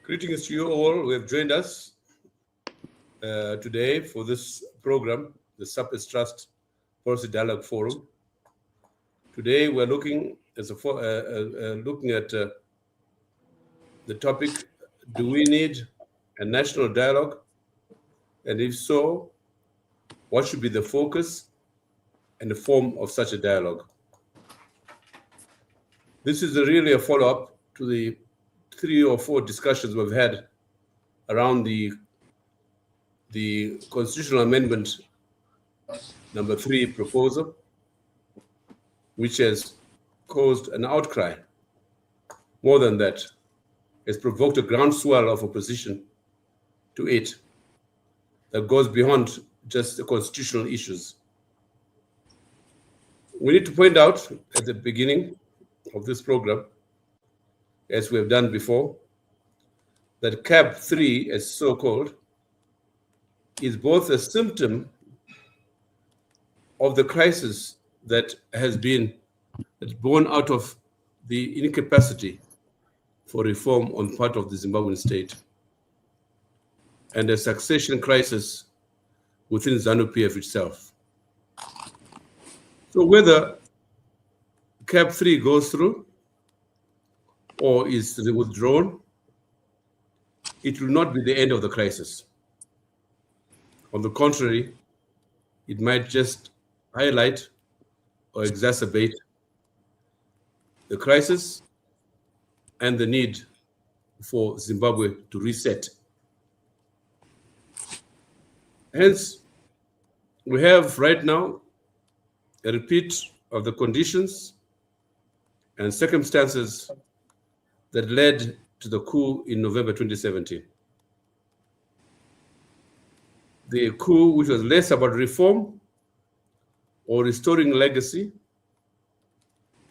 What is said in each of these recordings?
Greetings to you all who have joined us today for this program, the Subverted Trust Policy Dialogue Forum. Today we're looking at the topic: do we need a national dialogue? And if so, what should be the focus and the form of such a dialogue? This is really a follow-up to the 3 or 4 discussions we've had around the constitutional amendment number 3 proposal, which has caused an outcry. More than that, it's provoked a groundswell of opposition to it that goes beyond just the constitutional issues. We need to point out at the beginning of this program, as we have done before, that CAB 3, as so-called, is both a symptom of the crisis that has been born out of the incapacity for reform on part of the Zimbabwean state and a succession crisis within ZANU-PF itself. So whether CAB 3 goes through or is withdrawn, it will not be the end of the crisis. On the contrary, it might just highlight or exacerbate the crisis and the need for Zimbabwe to reset. Hence, we have right now a repeat of the conditions and circumstances that led to the coup in November 2017. The coup, which was less about reform or restoring legacy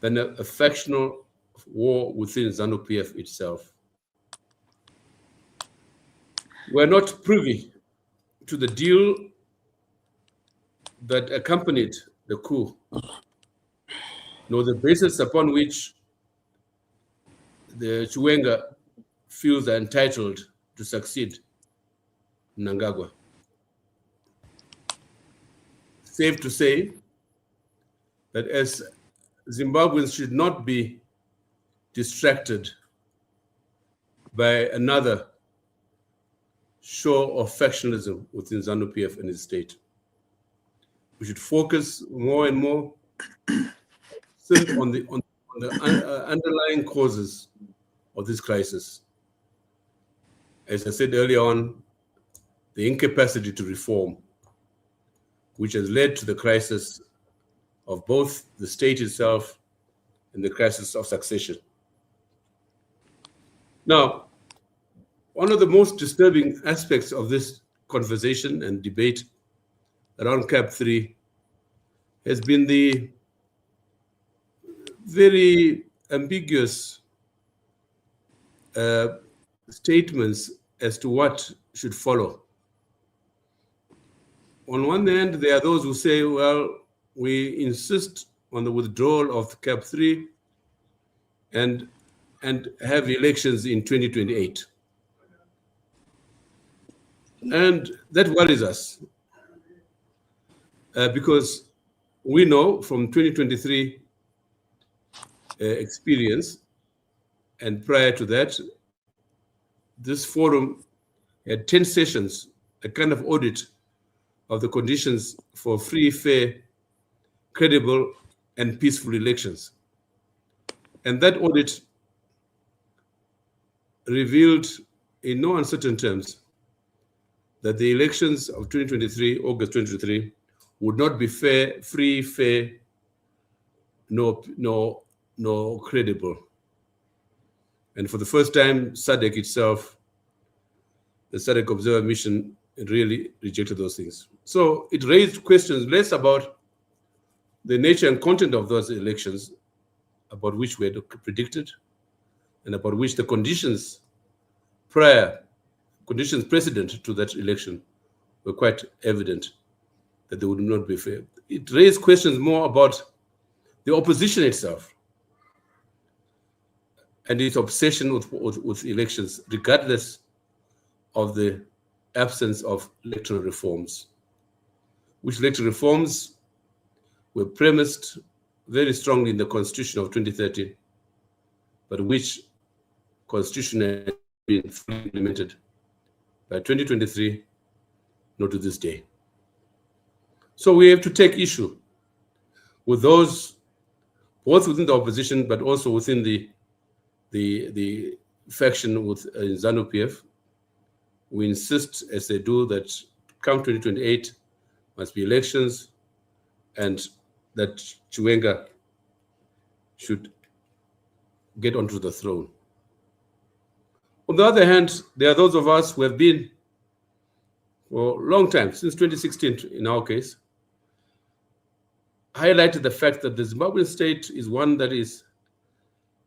than a factional war within ZANU-PF itself. We're not privy to the deal that accompanied the coup, nor the basis upon which the Chiwenga feels entitled to succeed Mnangagwa. Safe to say that as Zimbabweans should not be distracted by another show of factionalism within ZANU-PF and its state. We should focus more and more on the underlying causes of this crisis. As I said earlier on, the incapacity to reform, which has led to the crisis of both the state itself and the crisis of succession. Now, one of the most disturbing aspects of this conversation and debate around CAB 3 has been the very ambiguous statements as to what should follow. On one hand, there are those who say, well, we insist on the withdrawal of CAB 3 and have elections in 2028. And that worries us because we know from 2023 experience, and prior to that, this forum had 10 sessions, a kind of audit of the conditions for free, fair, credible, and peaceful elections. And that audit revealed in no uncertain terms that the elections of 2023, August 2023, would not be fair, free, fair, nor credible. And for the first time, SADC itself, the SADC Observer Mission, really rejected those things. So it raised questions less about the nature and content of those elections, about which we had predicted, and about which the conditions precedent to that election were quite evident that they would not be fair. It raised questions more about the opposition itself. and its obsession with elections, regardless of the absence of electoral reforms, which electoral reforms were premised very strongly in the Constitution of 2013, but which Constitution has been fully implemented by 2023, not to this day. So we have to take issue with those, both within the opposition, but also within the faction with ZANU-PF. We insist, as they do, that come 2028 must be elections, and that Chiwenga should get onto the throne. On the other hand, there are those of us who have been for a long time, since 2016 in our case, highlighted the fact that the Zimbabwean state is one that is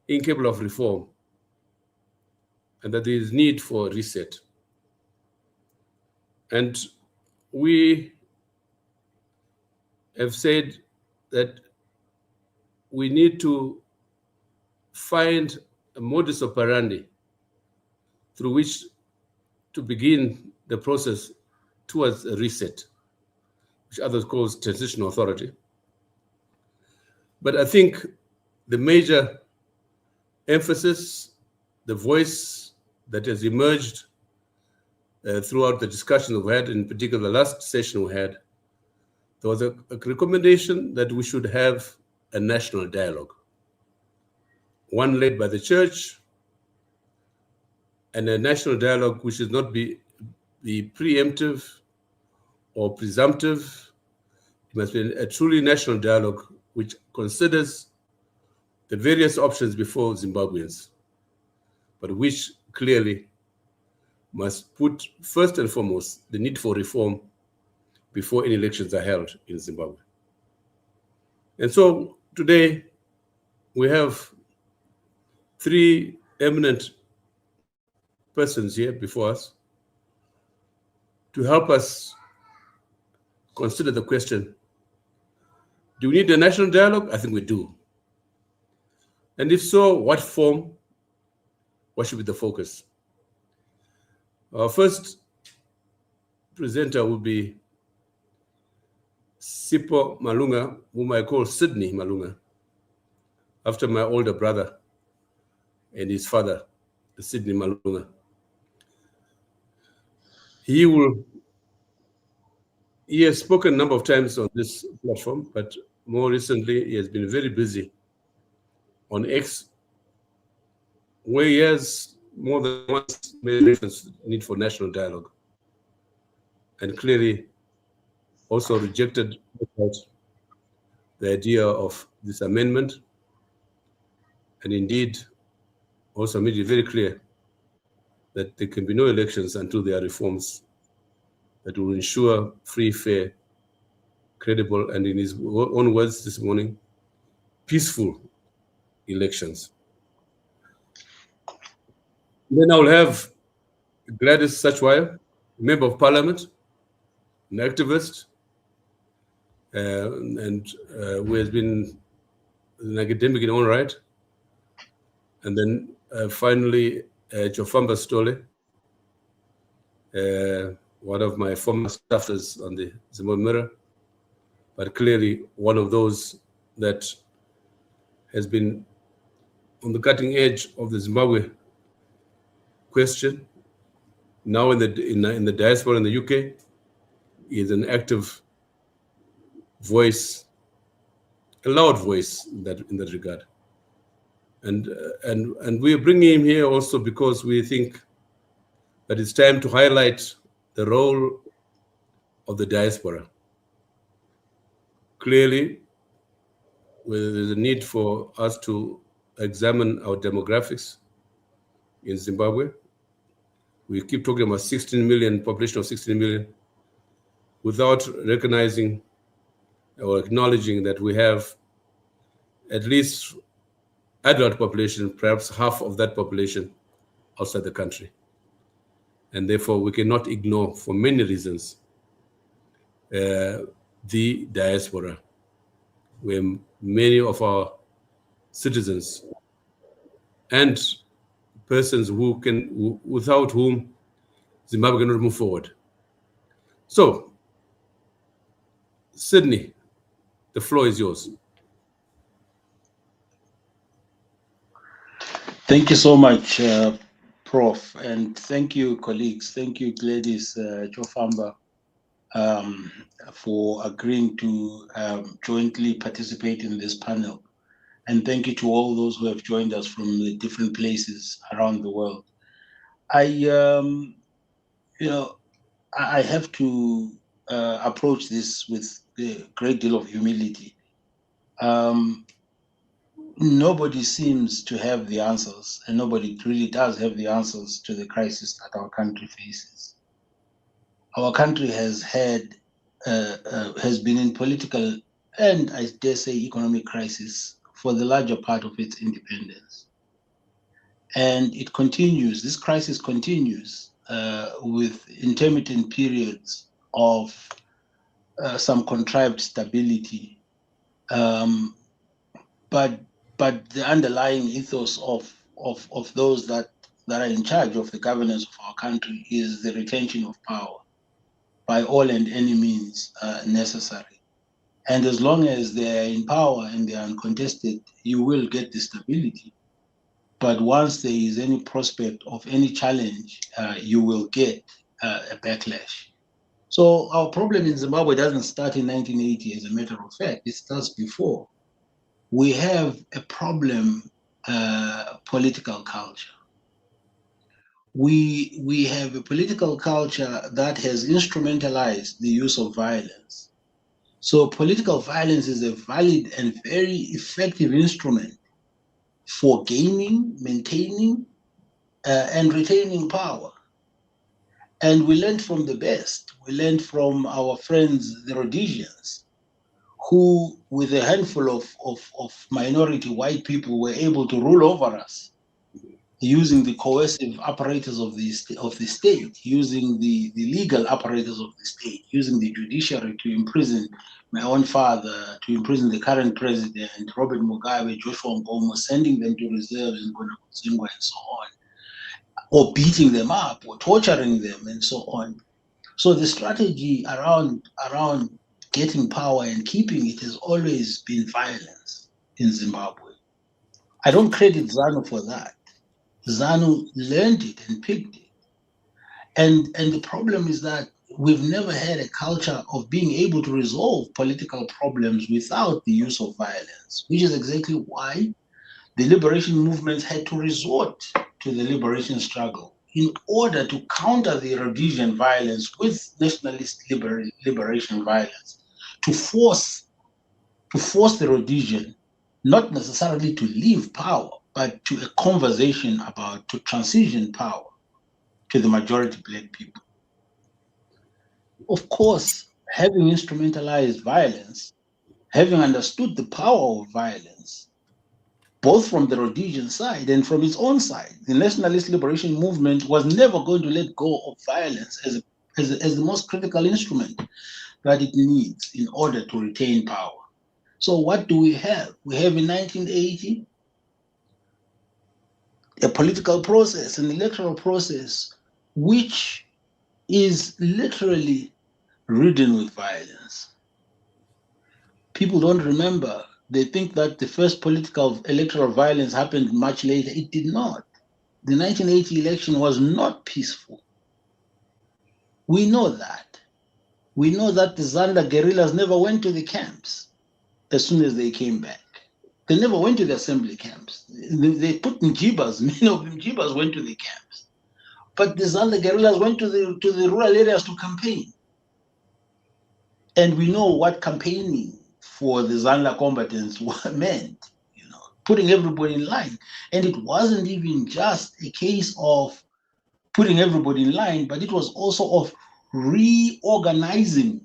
incapable of reform and that there is need for a reset. And we have said that we need to find a modus operandi through which to begin the process towards a reset, which others call transitional authority. But I think the major emphasis, the voice that has emerged throughout the discussion we had, in particular the last session we had, there was a recommendation that we should have a national dialogue, one led by the church, and a national dialogue which should not be preemptive or presumptive. It must be a truly national dialogue which considers the various options before Zimbabweans, but which clearly must put first and foremost the need for reform before any elections are held in Zimbabwe. And so today we have three eminent persons here before us to help us consider the question, do we need a national dialogue? I think we do. And if so, what form? What should be the focus? Our first presenter will be Sipho Malunga, whom I call Sydney Malunga, after my older brother and his father, Sydney Malunga. He has spoken a number of times on this platform, but more recently he has been very busy on X, where he has more than once made reference to the need for national dialogue, and clearly also rejected the idea of this amendment, and indeed also made it very clear that there can be no elections until there are reforms that will ensure free, fair, credible, and in his own words this morning, peaceful elections. Then I will have Gladys Sachwaya, Member of Parliament, an activist, and who has been an academic in own right. And then finally, Chofamba Stole, one of my former staffers on the Zimbabwe Mirror, but clearly one of those that has been on the cutting edge of the Zimbabwe question. Now in the diaspora in the UK, he is an active voice, a loud voice in that regard. And we are bringing him here also because we think that it's time to highlight the role of the diaspora. Clearly, there's a need for us to examine our demographics in Zimbabwe. We keep talking about 16 million, population of 16 million, without recognizing or acknowledging that we have at least adult population, perhaps half of that population outside the country. And therefore, we cannot ignore, for many reasons, the diaspora, where many of our citizens and persons without whom Zimbabwe cannot move forward. So, Sydney, the floor is yours. Thank you so much, Prof. And thank you, colleagues. Thank you, Gladys Chofamba, for agreeing to jointly participate in this panel. And thank you to all those who have joined us from the different places around the world. I have to approach this with a great deal of humility. Nobody seems to have the answers, and nobody really does have the answers to the crisis that our country faces. Our country has been in political and, I dare say, economic crisis for the larger part of its independence. And it continues, this crisis continues with intermittent periods of some contrived stability. But the underlying ethos of those that are in charge of the governance of our country is the retention of power by all and any means necessary. And as long as they are in power and they are uncontested, you will get the stability. But once there is any prospect of any challenge, you will get a backlash. So our problem in Zimbabwe doesn't start in 1980, as a matter of fact, it starts before. We have a problem, political culture. We have a political culture that has instrumentalized the use of violence. So political violence is a valid and very effective instrument for gaining, maintaining, and retaining power. And we learned from the best. We learned from our friends, the Rhodesians, who, with a handful of minority white people, were able to rule over us using the coercive apparatus of the state, using the legal apparatus of the state, using the judiciary to imprison my own father, to imprison the current president, Robert Mugabe, Joshua Nkomo, sending them to reserves in Gonakuzingwa and so on, or beating them up, or torturing them and so on. So the strategy around getting power and keeping it has always been violence in Zimbabwe. I don't credit ZANU for that. ZANU learned it and picked it. And the problem is that we've never had a culture of being able to resolve political problems without the use of violence, which is exactly why the liberation movements had to resort to the liberation struggle in order to counter the Rhodesian violence with nationalist liberation violence, to force the Rhodesian not necessarily to leave power, but to a conversation about to transition power to the majority Black people. Of course, having instrumentalized violence, having understood the power of violence, both from the Rhodesian side and from its own side, the nationalist liberation movement was never going to let go of violence as the most critical instrument that it needs in order to retain power. So what do we have? We have in 1980 a political process, an electoral process, which is literally ridden with violence. People don't remember. They think that the first political electoral violence happened much later. It did not. The 1980 election was not peaceful. We know that. We know that the Zanda guerrillas never went to the camps as soon as they came back. They never went to the assembly camps. They put Njibas, many of them Njibas went to the camps. But the Zanda guerrillas went to the rural areas to campaign. And we know what campaigning for the Zanda combatants meant, putting everybody in line. And it wasn't even just a case of putting everybody in line, but it was also of reorganizing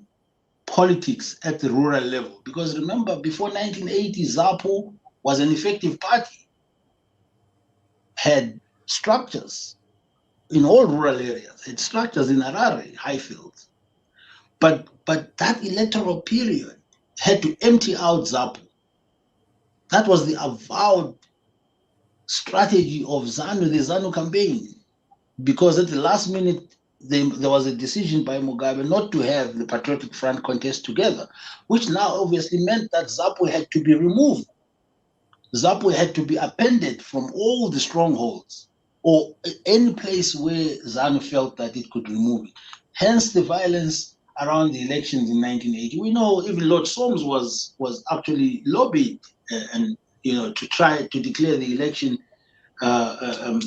politics at the rural level. Because remember, before 1980, ZAPO was an effective party, had structures in all rural areas, had structures in Harare, Highfields. But that electoral period had to empty out ZAPO. That was the avowed strategy of ZANU, the ZANU campaign, because at the last minute, there was a decision by Mugabe not to have the Patriotic Front contest together, which now obviously meant that ZAPU had to be removed. ZAPU had to be appended from all the strongholds or any place where ZANU felt that it could remove it. Hence the violence around the elections in 1980. We know even Lord Solms was actually lobbied and to try to declare the election a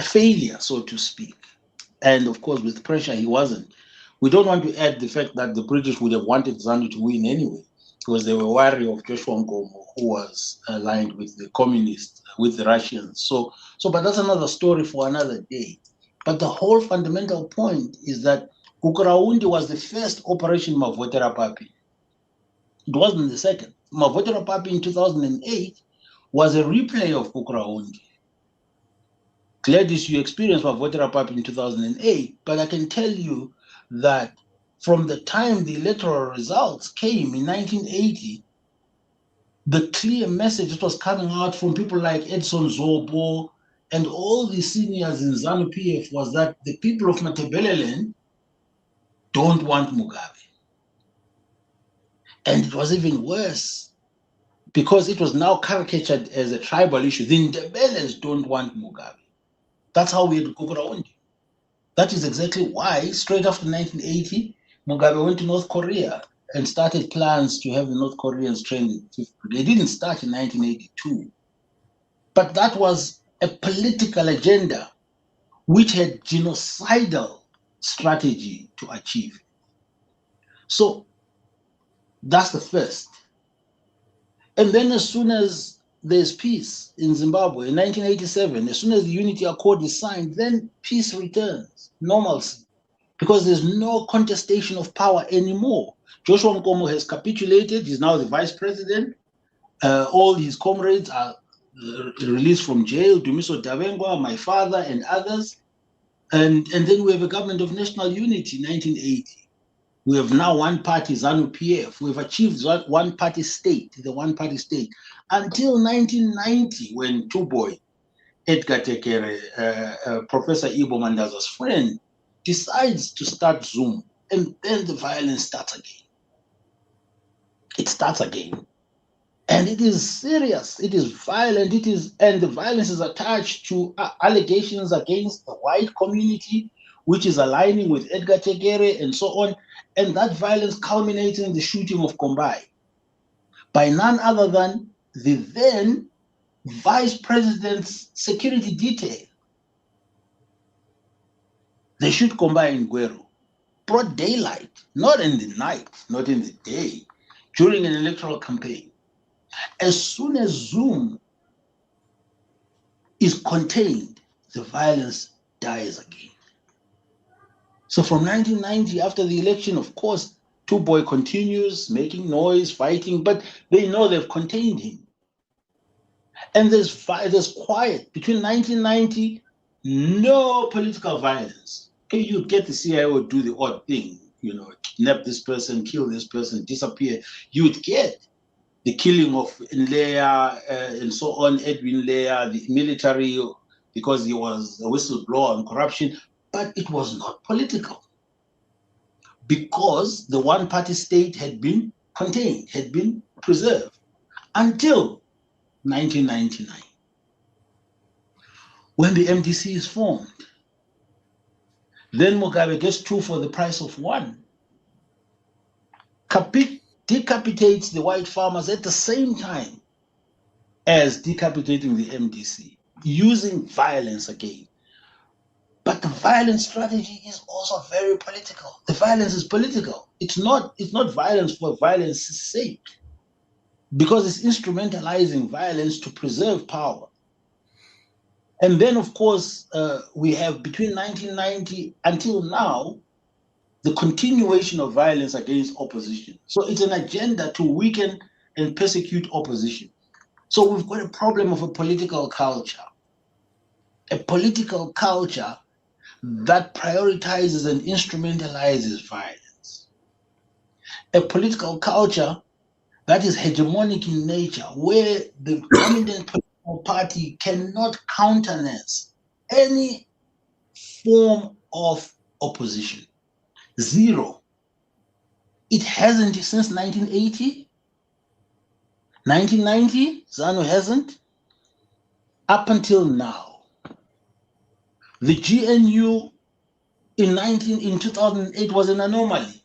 failure, so to speak. And of course, with pressure, he wasn't. We don't want to add the fact that the British would have wanted ZANU to win anyway, because they were wary of Joshua Nkomo, who was aligned with the communists, with the Russians. But that's another story for another day. But the whole fundamental point is that Kukuraundi was the first Operation Mavotera Papi. It wasn't the second. Mavotera Papi in 2008 was a replay of Kukuraundi. Gladys, you experienced Mavotera Papi in 2008, but I can tell you that from the time the electoral results came in 1980, the clear message that was coming out from people like Edson Zobo and all the seniors in ZANU-PF was that the people of Matabeleland don't want Mugabe. And it was even worse because it was now caricatured as a tribal issue. The Ndebelers don't want Mugabe. That's how we had Kukuraundi. That is exactly why, straight after 1980, Mugabe went to North Korea and started plans to have the North Koreans trained in the 5th Brigade. They didn't start in 1982. But that was a political agenda which had genocidal strategy to achieve. So that's the first. And then as soon as there's peace in Zimbabwe in 1987, as soon as the Unity Accord is signed, then peace returns, normalcy, because there's no contestation of power anymore. Joshua Nkomo has capitulated. He's now the vice president. All his comrades are released from jail, Dumiso Davengwa, my father, and others. And then we have a government of national unity in 1980. We have now one party, ZANU-PF. We've achieved one party state, the one party state, until 1990, when Tuboy, Edgar Tekere, Professor Ibo Mandaza's friend, decides to start Zoom, and then the violence starts again. It starts again. And it is serious, it is violent, and the violence is attached to allegations against the white community, which is aligning with Edgar Tegere and so on. And that violence culminates in the shooting of Kombai by none other than the then vice president's security detail. They shoot Kombai in Guero, broad daylight, not in the night, not in the day, during an electoral campaign. As soon as Zoom is contained, the violence dies again. So from 1990, after the election, of course, Tuboy continues making noise, fighting, but they know they've contained him. And there's quiet. Between 1990, no political violence. Okay, you get the CIO do the odd thing, kidnap this person, kill this person, disappear. You would get the killing of Nleya and so on, Edwin Nleya, the military, because he was a whistleblower on corruption, but it was not political because the one-party state had been contained, had been preserved until 1999, when the MDC is formed. Then Mugabe gets two for the price of one, decapitates the white farmers at the same time as decapitating the MDC, using violence again. But the violence strategy is also very political. The violence is political. It's not violence for violence's sake, because it's instrumentalizing violence to preserve power. And then, of course, we have between 1990 until now, the continuation of violence against opposition. So it's an agenda to weaken and persecute opposition. So we've got a problem of a political culture that prioritizes and instrumentalizes violence. a political culture that is hegemonic in nature, where the dominant political party cannot countenance any form of opposition. Zero. It hasn't since 1980. 1990, ZANU hasn't. Up until now. The GNU in 2008 was an anomaly.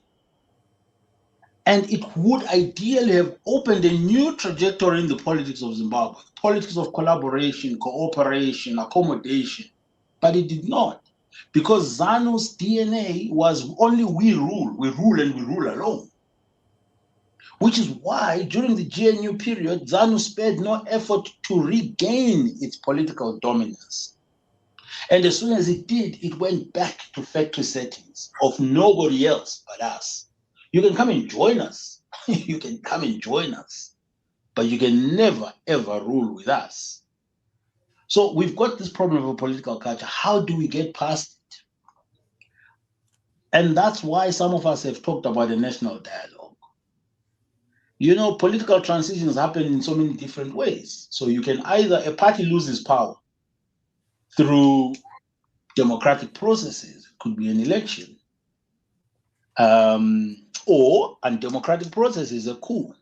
And it would ideally have opened a new trajectory in the politics of Zimbabwe, politics of collaboration, cooperation, accommodation. But it did not. Because ZANU's DNA was only we rule and we rule alone. Which is why during the GNU period, ZANU spared no effort to regain its political dominance. And as soon as it did, it went back to factory settings of nobody else but us. You can come and join us. You can come and join us, but you can never, ever rule with us. So we've got this problem of a political culture. How do we get past it? And that's why some of us have talked about a national dialogue. You know, political transitions happen in so many different ways. So you can either, a party loses power through democratic processes, it could be an election, or undemocratic processes, a coup,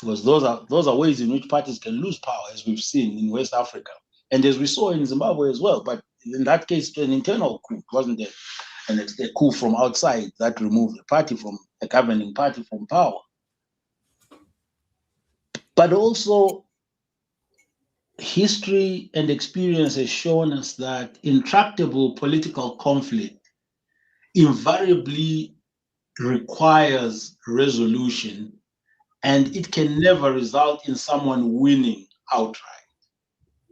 because those are ways in which parties can lose power, as we've seen in West Africa, and as we saw in Zimbabwe as well. But in that case, an internal coup, it wasn't a coup from outside that removed a governing party from power. But also, history and experience has shown us that intractable political conflict invariably requires resolution, and it can never result in someone winning outright.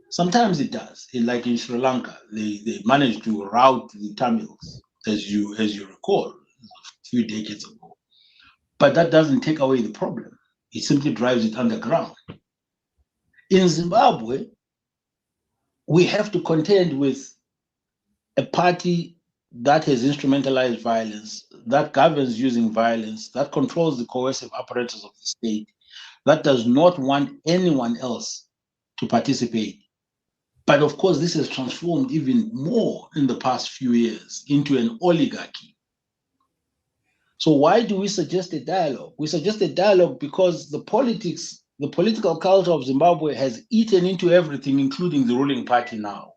Sometimes it does. Like in Sri Lanka, they managed to rout the Tamils, as you recall, a few decades ago. But that doesn't take away the problem. It simply drives it underground. In Zimbabwe, we have to contend with a party that has instrumentalized violence, that governs using violence, that controls the coercive apparatus of the state, that does not want anyone else to participate. But of course, this has transformed even more in the past few years into an oligarchy. So why do we suggest a dialogue? We suggest a dialogue because the political culture of Zimbabwe has eaten into everything, including the ruling party now.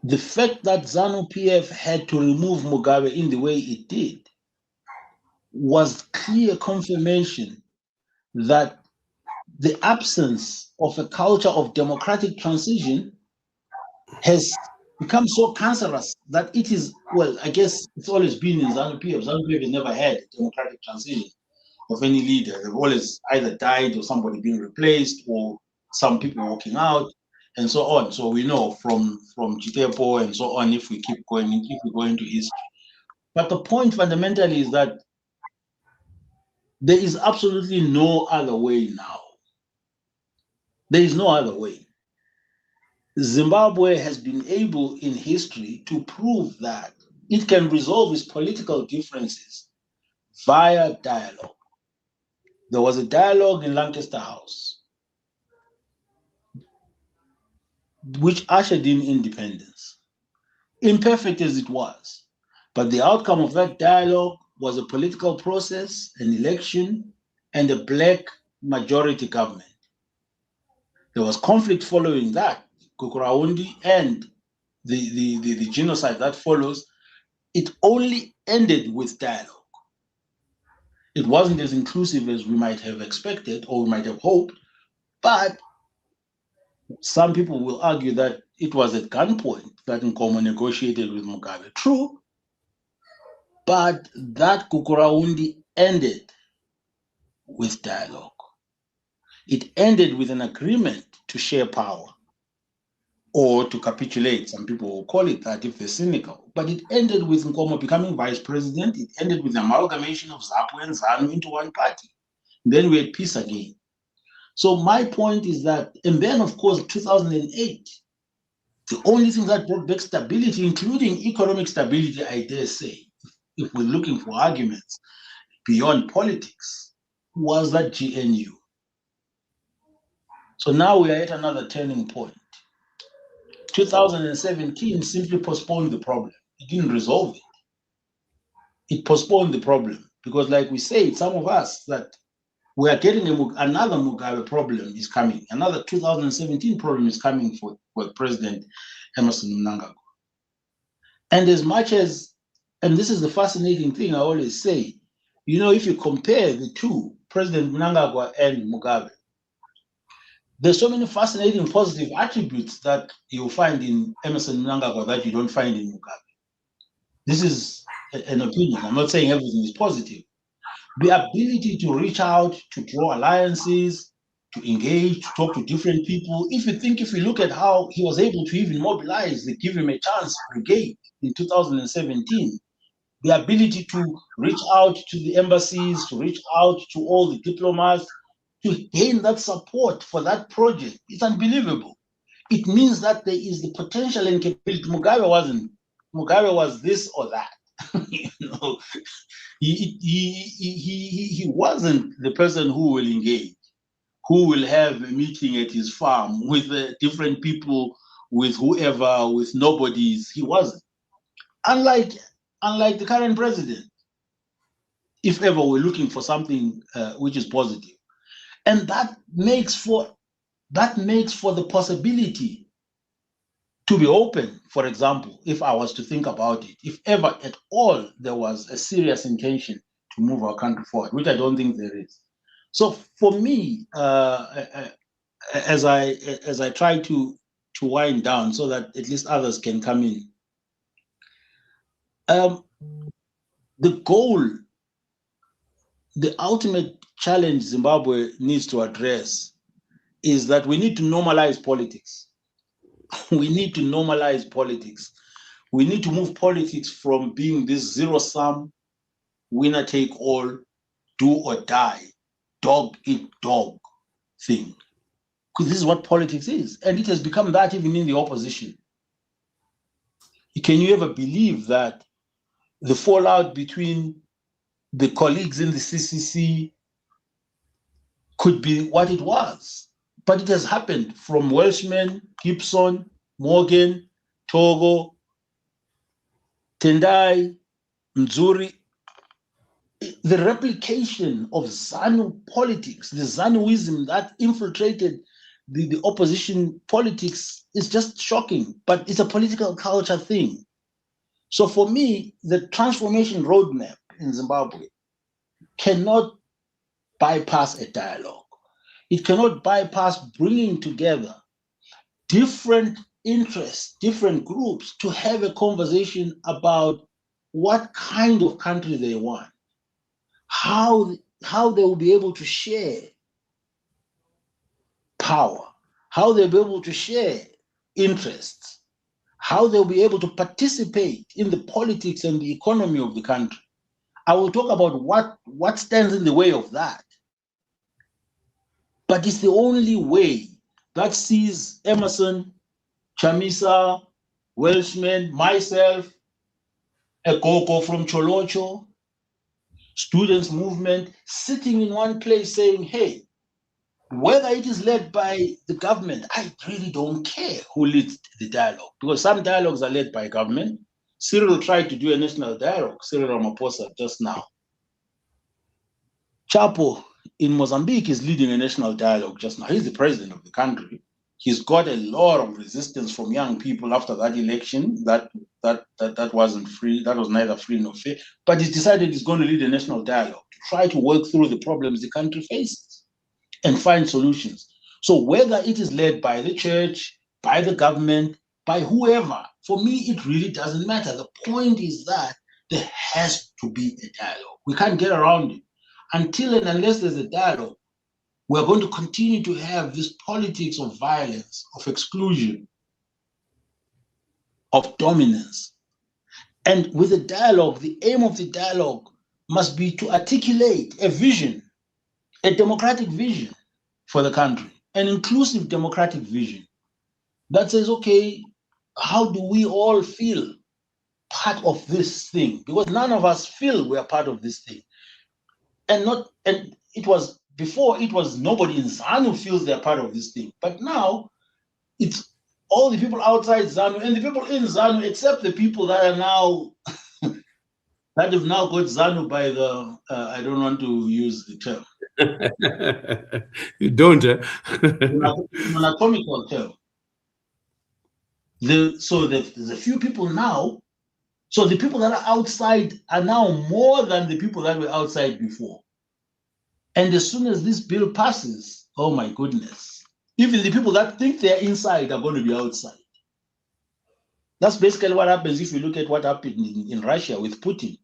The fact that ZANU-PF had to remove Mugabe in the way it did was clear confirmation that the absence of a culture of democratic transition has become so cancerous that it is, well, I guess it's always been in ZANU-PF. ZANU-PF has never had a democratic transition of any leader. They've always either died or somebody being replaced or some people walking out and so on. So we know from Chapo and so on, if we go into history. But the point fundamentally is that there is absolutely no other way now. There is no other way. Zimbabwe has been able in history to prove that it can resolve its political differences via dialogue. There was a dialogue in Lancaster House, which ushered in independence, imperfect as it was. But the outcome of that dialogue was a political process, an election, and a black majority government. There was conflict following that, Kukuraundi and the genocide that follows. It only ended with dialogue. It wasn't as inclusive as we might have expected or we might have hoped, but some people will argue that it was at gunpoint that Nkomo negotiated with Mugabe. True, but that Kukuraundi ended with dialogue. It ended with an agreement to share power or to capitulate. Some people will call it that if they're cynical. But it ended with Nkomo becoming vice president. It ended with the amalgamation of ZAPU and ZANU into one party. Then we had peace again. So my point is that, and then of course, 2008, the only thing that brought back stability, including economic stability, I dare say, if we're looking for arguments beyond politics, was that GNU. So now we are at another turning point. 2017 simply postponed the problem. It didn't resolve it. It postponed the problem because, like we said, some of us that we are getting another Mugabe problem is coming. Another 2017 problem is coming for President Emerson Mnangagwa. And as much as, and this is the fascinating thing I always say, you know, if you compare the two, President Mnangagwa and Mugabe, there's so many fascinating positive attributes that you'll find in Emerson Mnangagwa that you don't find in Mugabe. This is an opinion. I'm not saying everything is positive. The ability to reach out, to draw alliances, to engage, to talk to different people. If you look at how he was able to even mobilize the Give Him a Chance brigade in 2017, the ability to reach out to the embassies, to reach out to all the diplomats, to gain that support for that project, it's unbelievable. It means that there is the potential and capability. Mugabe wasn't. Mugabe was this or that. You know, he wasn't the person who will engage, who will have a meeting at his farm with different people, with whoever, with nobodies. He wasn't. Unlike the current president, if ever we're looking for something which is positive, and that makes for the possibility to be open. For example, if I was to think about it, if ever at all there was a serious intention to move our country forward, which I don't think there is. So for me, as I try to wind down so that at least others can come in, the goal, the ultimate challenge Zimbabwe needs to address is that we need to normalize politics. We need to normalize politics. We need to move politics from being this zero-sum, winner-take-all, do or die, dog-eat-dog thing. Because this is what politics is. And it has become that even in the opposition. Can you ever believe that the fallout between the colleagues in the CCC could be what it was? But it has happened from Welshman, Gibson, Morgan, Togo, Tendai, Mzuri. The replication of ZANU politics, the ZANUism that infiltrated the opposition politics is just shocking, but it's a political culture thing. So for me, the transformation roadmap in Zimbabwe cannot bypass a dialogue. It cannot bypass bringing together different interests, different groups to have a conversation about what kind of country they want, how they will be able to share power, how they'll be able to share interests, how they'll be able to participate in the politics and the economy of the country. I will talk about what stands in the way of that. But it's the only way that sees Emerson, Chamisa, Welshman, myself, a Koko from Cholocho, students movement, sitting in one place saying, hey, whether it is led by the government, I really don't care who leads the dialogue, because some dialogues are led by government. Cyril tried to do a national dialogue, Cyril Ramaphosa, just now. Chapo in Mozambique is leading a national dialogue just now. He's the president of the country. He's got a lot of resistance from young people after that election. That wasn't free. That was neither free nor fair. But he's decided he's going to lead a national dialogue to try to work through the problems the country faces and find solutions. So whether it is led by the church, by the government, by whoever, for me, it really doesn't matter. The point is that there has to be a dialogue. We can't get around it. Until and unless there's a dialogue, we're going to continue to have this politics of violence, of exclusion, of dominance. And with the dialogue, the aim of the dialogue must be to articulate a vision, a democratic vision for the country, an inclusive democratic vision that says, okay, how do we all feel part of this thing, because none of us feel we're part of this thing. And it was before, it was nobody in ZANU feels they're part of this thing. But now it's all the people outside ZANU and the people in ZANU, except the people that are now that have now got ZANU by the I don't want to use the term. You don't, Monatomical term. So there's a few people now. So the people that are outside are now more than the people that were outside before. And as soon as this bill passes, oh my goodness, even the people that think they're inside are going to be outside. That's basically what happens if you look at what happened in Russia with Putin.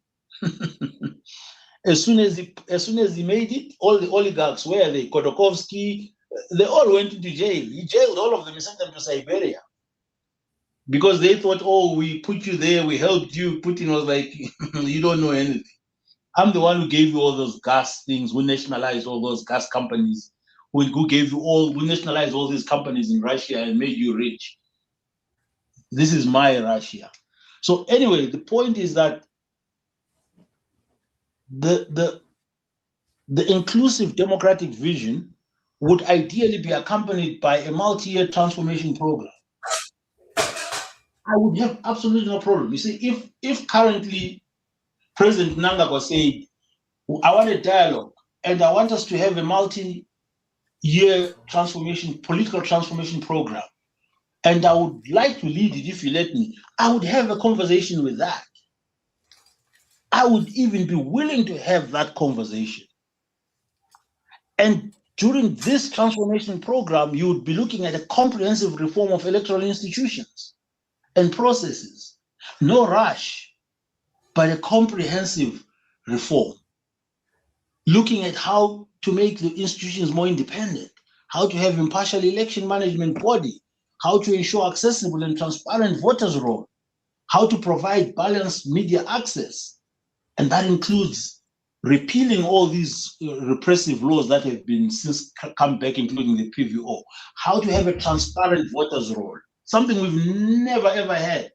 As soon as he made it, all the oligarchs, where they, Khodorkovsky, they all went into jail. He jailed all of them and sent them to Siberia. Because they thought, oh, we put you there, we helped you. Putin was like, you don't know anything. I'm the one who gave you all those gas things, who nationalized all those gas companies, who gave you all, who nationalized all these companies in Russia and made you rich. This is my Russia. So anyway, the point is that the inclusive democratic vision would ideally be accompanied by a multi-year transformation program. I would have absolutely no problem. You see, if currently President Mnangagwa said, I want a dialogue and I want us to have a multi-year transformation, political transformation program, and I would like to lead it if you let me, I would have a conversation with that. I would even be willing to have that conversation. And during this transformation program, you would be looking at a comprehensive reform of electoral institutions and processes. No rush, but a comprehensive reform. Looking at how to make the institutions more independent, how to have impartial election management body, how to ensure accessible and transparent voters' roll, how to provide balanced media access. And that includes repealing all these repressive laws that have been since come back, including the PVO, how to have a transparent voters' roll, something we've never ever had.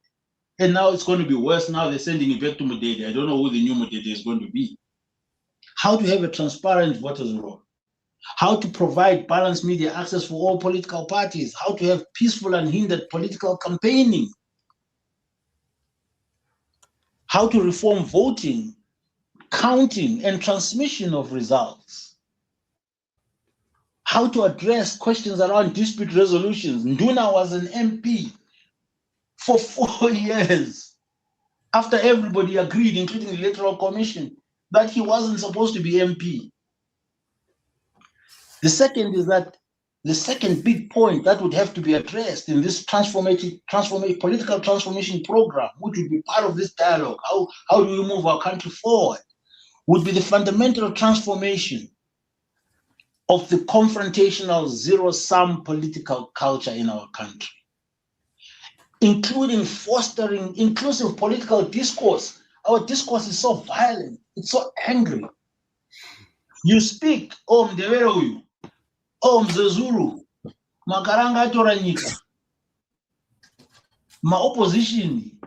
And now it's going to be worse. Now they're sending it back to Mudede. I don't know who the new Mudede is going to be. How to have a transparent voters' roll, how to provide balanced media access for all political parties, how to have peaceful and hindered political campaigning, how to reform voting, counting, and transmission of results, how to address questions around dispute resolutions. Nduna was an MP for 4 years after everybody agreed, including the Electoral Commission, that he wasn't supposed to be MP. The second is that the second big point that would have to be addressed in this political transformation program, which would be part of this dialogue, how do we move our country forward, would be the fundamental transformation of the confrontational zero-sum political culture in our country, including fostering inclusive political discourse. Our discourse is so violent, it's so angry. You speak, oh Mdewere, oh Mzezuru, Makaranga Toranyika, my opposition,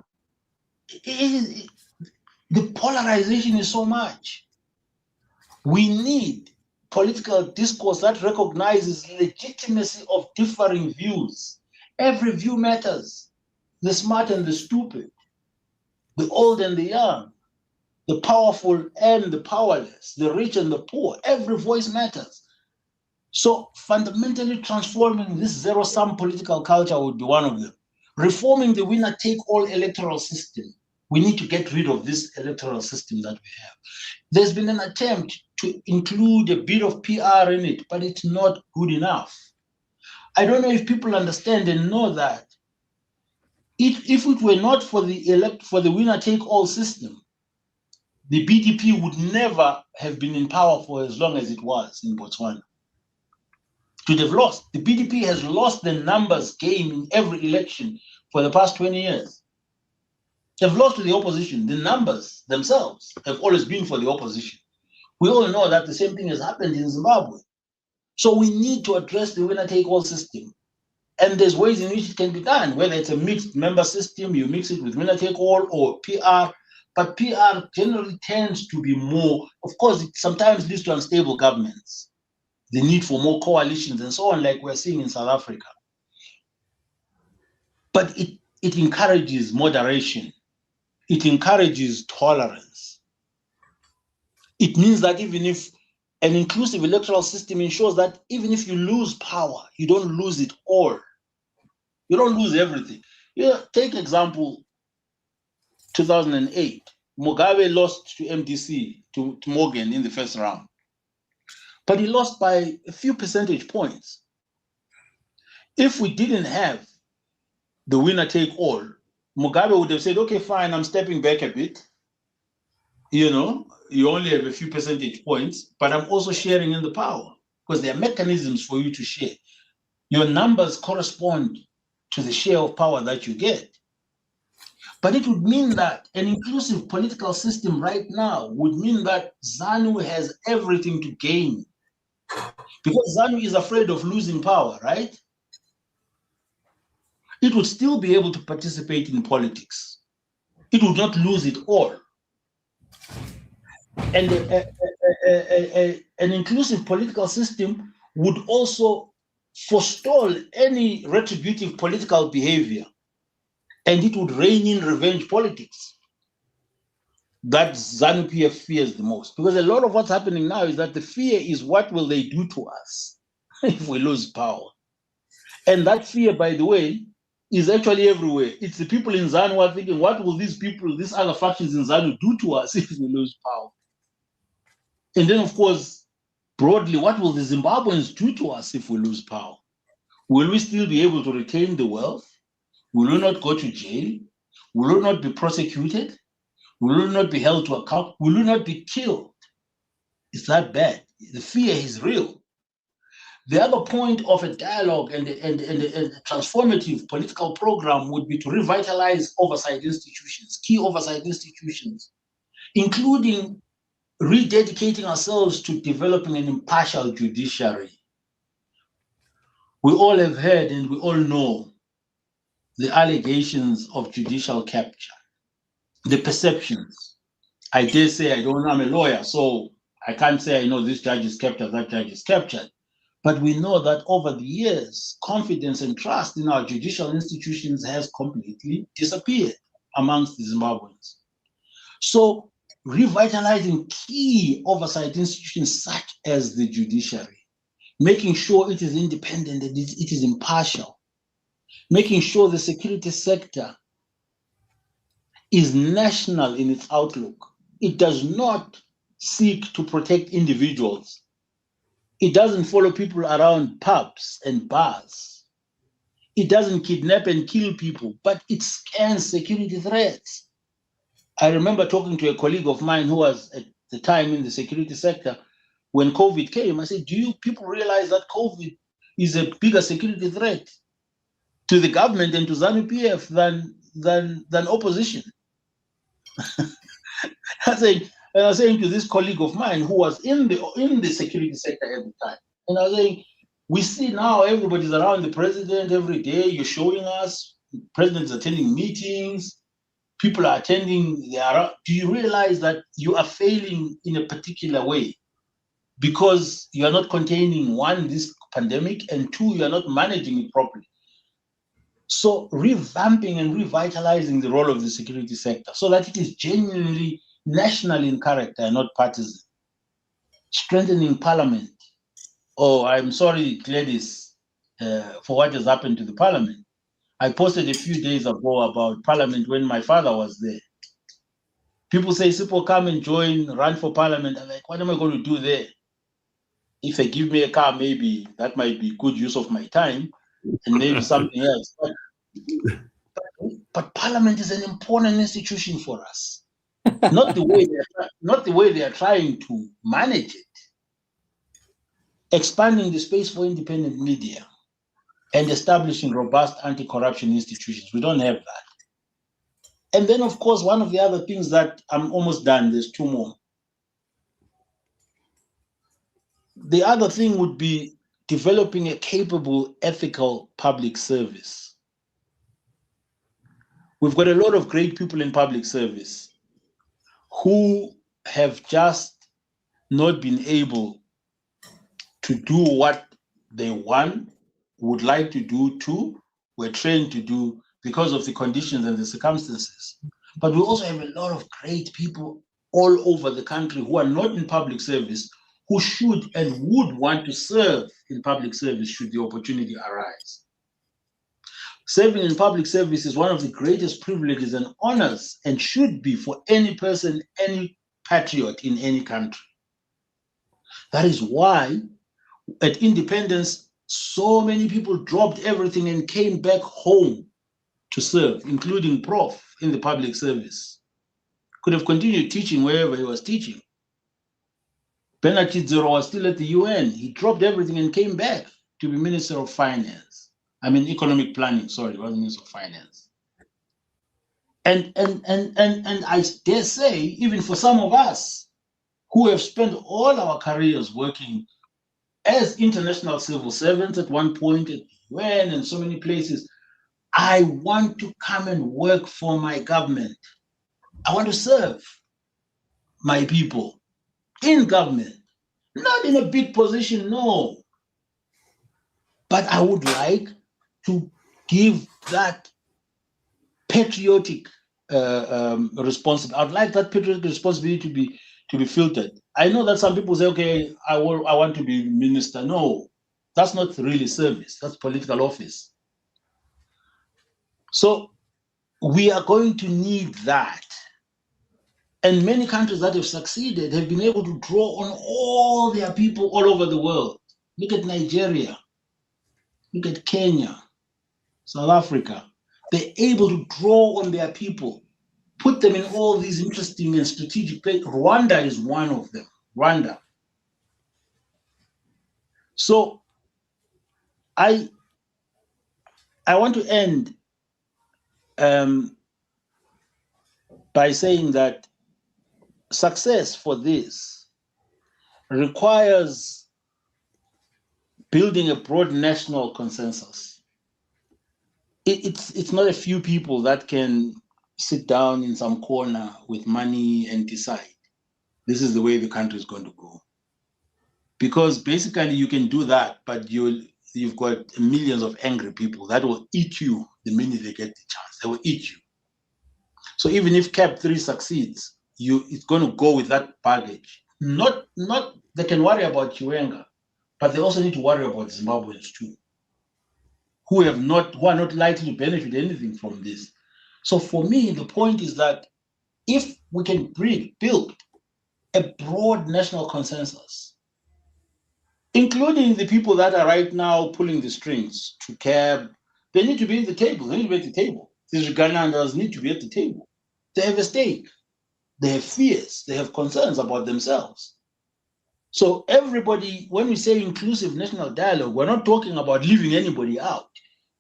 the polarization is so much. We need political discourse that recognizes legitimacy of differing views. Every view matters. The smart and the stupid, the old and the young, the powerful and the powerless, the rich and the poor. Every voice matters. So fundamentally transforming this zero-sum political culture would be one of them. Reforming the winner-take-all electoral system. We need to get rid of this electoral system that we have. There's been an attempt to include a bit of PR in it, but it's not good enough. I don't know if people understand and know that if it were not for the winner-take-all system, the BDP would never have been in power for as long as it was in Botswana. They've lost. The BDP has lost the numbers game in every election for the past 20 years. They've lost to the opposition. The numbers themselves have always been for the opposition. We all know that the same thing has happened in Zimbabwe. So we need to address the winner-take-all system. And there's ways in which it can be done, whether it's a mixed member system, you mix it with winner take all or PR. But PR generally tends to be more, of course, it sometimes leads to unstable governments, the need for more coalitions and so on, like we're seeing in South Africa. But it encourages moderation. It encourages tolerance. It means that even if an inclusive electoral system ensures that even if you lose power, you don't lose it all. You don't lose everything. Take example, 2008. Mugabe lost to MDC, to Morgan in the first round. But he lost by a few percentage points. If we didn't have the winner take all, Mugabe would have said, okay, fine, I'm stepping back a bit. You only have a few percentage points, but I'm also sharing in the power because there are mechanisms for you to share. Your numbers correspond to the share of power that you get. But it would mean that an inclusive political system right now would mean that ZANU has everything to gain. Because ZANU is afraid of losing power, right? It would still be able to participate in politics. It would not lose it all. And an inclusive political system would also forestall any retributive political behavior, and it would rein in revenge politics that ZANU-PF fears the most. Because a lot of what's happening now is that the fear is what will they do to us if we lose power. And that fear, by the way, is actually everywhere. It's the people in ZANU who are thinking, what will these people, these other factions in ZANU do to us if we lose power? And then, of course, broadly, what will the Zimbabweans do to us if we lose power? Will we still be able to retain the wealth? Will we not go to jail? Will we not be prosecuted? Will we not be held to account? Will we not be killed? It's that bad. The fear is real. The other point of a dialogue and a transformative political program would be to revitalize oversight institutions, key oversight institutions, including rededicating ourselves to developing an impartial judiciary. We all have heard and we all know the allegations of judicial capture, the perceptions. I dare say, I don't know, I'm a lawyer, so I can't say I know this judge is captured, that judge is captured. But we know that over the years, confidence and trust in our judicial institutions has completely disappeared amongst the Zimbabweans. So revitalizing key oversight institutions such as the judiciary, making sure it is independent and it is impartial, making sure the security sector is national in its outlook. It does not seek to protect individuals. It doesn't follow people around pubs and bars. It doesn't kidnap and kill people, but it scans security threats. I remember talking to a colleague of mine who was at the time in the security sector. When COVID came, I said, do you people realize that COVID is a bigger security threat to the government and to ZANU-PF than opposition? I was saying to this colleague of mine who was in the security sector at the time, and I was saying, we see now everybody's around the president every day. You're showing us the president's attending meetings, people are attending. Do you realize that you are failing in a particular way because you are not containing, one, this pandemic, and two, you are not managing it properly? So revamping and revitalizing the role of the security sector so that it is genuinely national in character and not partisan. Strengthening parliament. Oh, I'm sorry, Gladys, for what has happened to the parliament. I posted a few days ago about parliament when my father was there. People say, Sipo, come and join, run for parliament. I'm like, what am I going to do there? If they give me a car, maybe that might be good use of my time and maybe something else. But parliament is an important institution for us. Not the way they are trying to manage it. Expanding the space for independent media and establishing robust anti-corruption institutions. We don't have that. And then, of course, one of the other things that I'm almost done, there's two more. The other thing would be developing a capable, ethical public service. We've got a lot of great people in public service who have just not been able to do what they want, would like to do too, were trained to do because of the conditions and the circumstances. But we also have a lot of great people all over the country who are not in public service, who should and would want to serve in public service should the opportunity arise. Serving in public service is one of the greatest privileges and honors, and should be for any person, any patriot in any country. That is why at independence, so many people dropped everything and came back home to serve, including Prof in the public service. Could have continued teaching wherever he was teaching. Bernard Chidzero was still at the UN. He dropped everything and came back to be Minister of Finance. I mean, economic planning, sorry, it wasn't Minister of Finance. And I dare say, even for some of us who have spent all our careers working as international civil servants at one point at the UN and so many places, I want to come and work for my government. I want to serve my people in government, not in a big position, no. But I would like to give that patriotic responsibility. I'd like that patriotic responsibility to be filtered. I know that some people say, okay, I want to be minister. No, that's not really service. That's political office. So we are going to need that. And many countries that have succeeded have been able to draw on all their people all over the world. Look at Nigeria. Look at Kenya, South Africa. They're able to draw on their people, put them in all these interesting and strategic places. Rwanda is one of them. Rwanda. So I want to end by saying that success for this requires building a broad national consensus. It's not a few people that can sit down in some corner with money and decide this is the way the country is going to go. Because basically you can do that, but you've got millions of angry people that will eat you the minute they get the chance. They will eat you. So even if CAP 3 succeeds, it's going to go with that baggage. Not they can worry about Chiwenga, but they also need to worry about Zimbabweans too, who are not likely to benefit anything from this. So for me, the point is that if we can build a broad national consensus, including the people that are right now pulling the strings to CAB, they need to be at the table. They need to be at the table. These Ugandans need to be at the table. They have a stake. They have fears. They have concerns about themselves. So everybody, when we say inclusive national dialogue, we're not talking about leaving anybody out.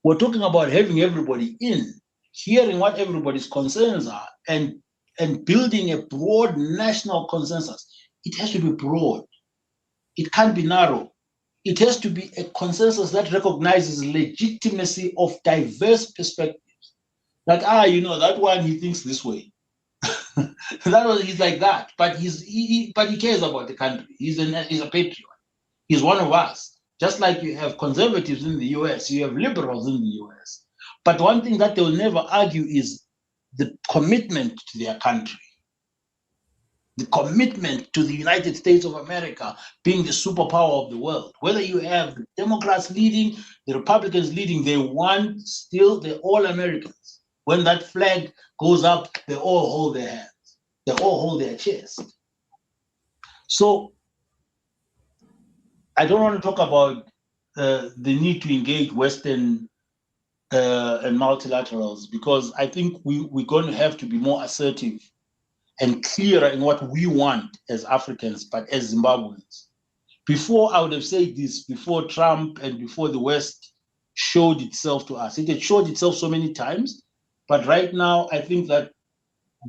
We're talking about having everybody in, hearing what everybody's concerns are, and building a broad national consensus. It has to be broad. It can't be narrow. It has to be a consensus that recognizes legitimacy of diverse perspectives. Like, that one, he thinks this way. He's like that, but he cares about the country. He's a patriot. He's one of us. Just like you have conservatives in the US, you have liberals in the US. But one thing that they'll never argue is the commitment to their country, the commitment to the United States of America being the superpower of the world. Whether you have the Democrats leading, the Republicans leading, they're all Americans. When that flag goes up, they all hold their hands. They all hold their chest. So I don't want to talk about the need to engage Western and multilaterals, because I think we're going to have to be more assertive and clearer in what we want as Africans, but as Zimbabweans. Before, I would have said this, before Trump and before the West showed itself to us. It had showed itself so many times, but right now, I think that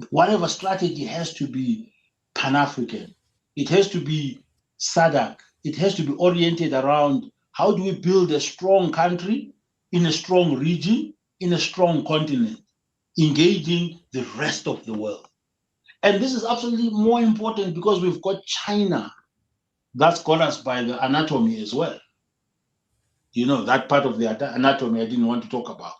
whatever strategy has to be Pan-African. It has to be SADC. It has to be oriented around How do we build a strong country in a strong region, in a strong continent, engaging the rest of the world? And this is absolutely more important because we've got China that's got us by the anatomy as well. You know, that part of the anatomy I didn't want to talk about.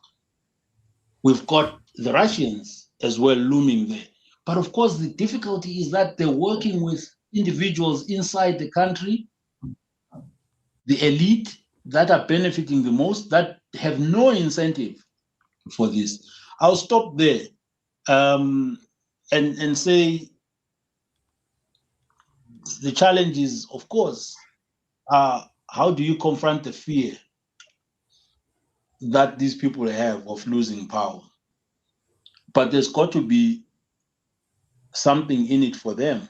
We've got the Russians as well looming there. But of course, the difficulty is that they're working with individuals inside the country, the elite that are benefiting the most, that have no incentive for this. I'll stop there and say the challenge is, of course, how do you confront the fear that these people have of losing power? But there's got to be something in it for them.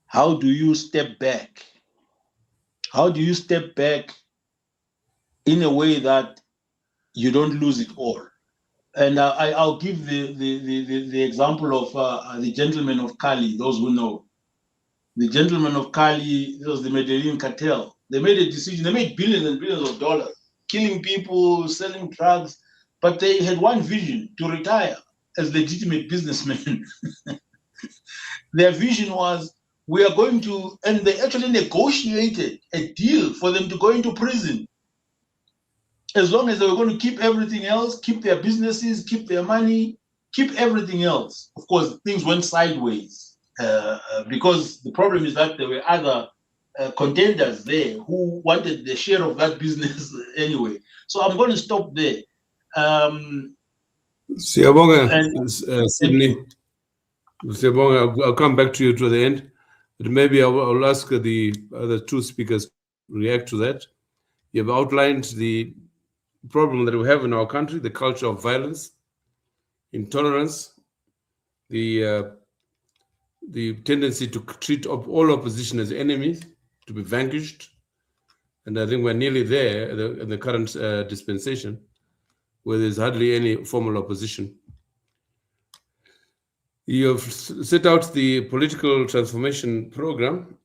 How do you step back? How do you step back in a way that you don't lose it all? And I'll give the example of the gentleman of Cali, those who know. The gentleman of Cali, this was the Medellin cartel. They made a decision, they made billions and billions of dollars, killing people, selling drugs, but they had one vision: to retire as legitimate businessmen. Their vision was, we are going to, and they actually negotiated a deal for them to go into prison. As long as they were going to keep everything else, keep their businesses, keep their money, keep everything else. Of course, things went sideways because the problem is that there were other contenders there who wanted the share of that business anyway. So I'm going to stop there. Siyabonga, Sydney. Siyabonga, I'll come back to you to the end, but maybe I'll ask the other two speakers to react to that. You've outlined the problem that we have in our country, the culture of violence, intolerance, the tendency to treat all opposition as enemies, to be vanquished. And I think we're nearly there in the current dispensation, where there's hardly any formal opposition. You have set out the political transformation program.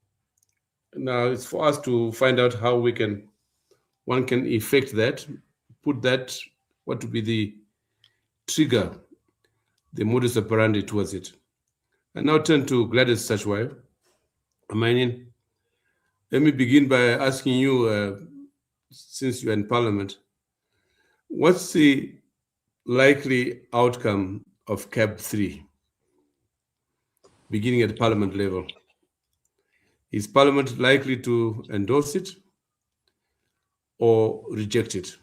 Now it's for us to find out how one can effect that, put that, what would be the trigger, the modus operandi towards it. I now turn to Gladys Sachwayo. Amainin, let me begin by asking you, since you're in Parliament, what's the likely outcome of CAB 3, beginning at Parliament level? Is Parliament likely to endorse it or reject it?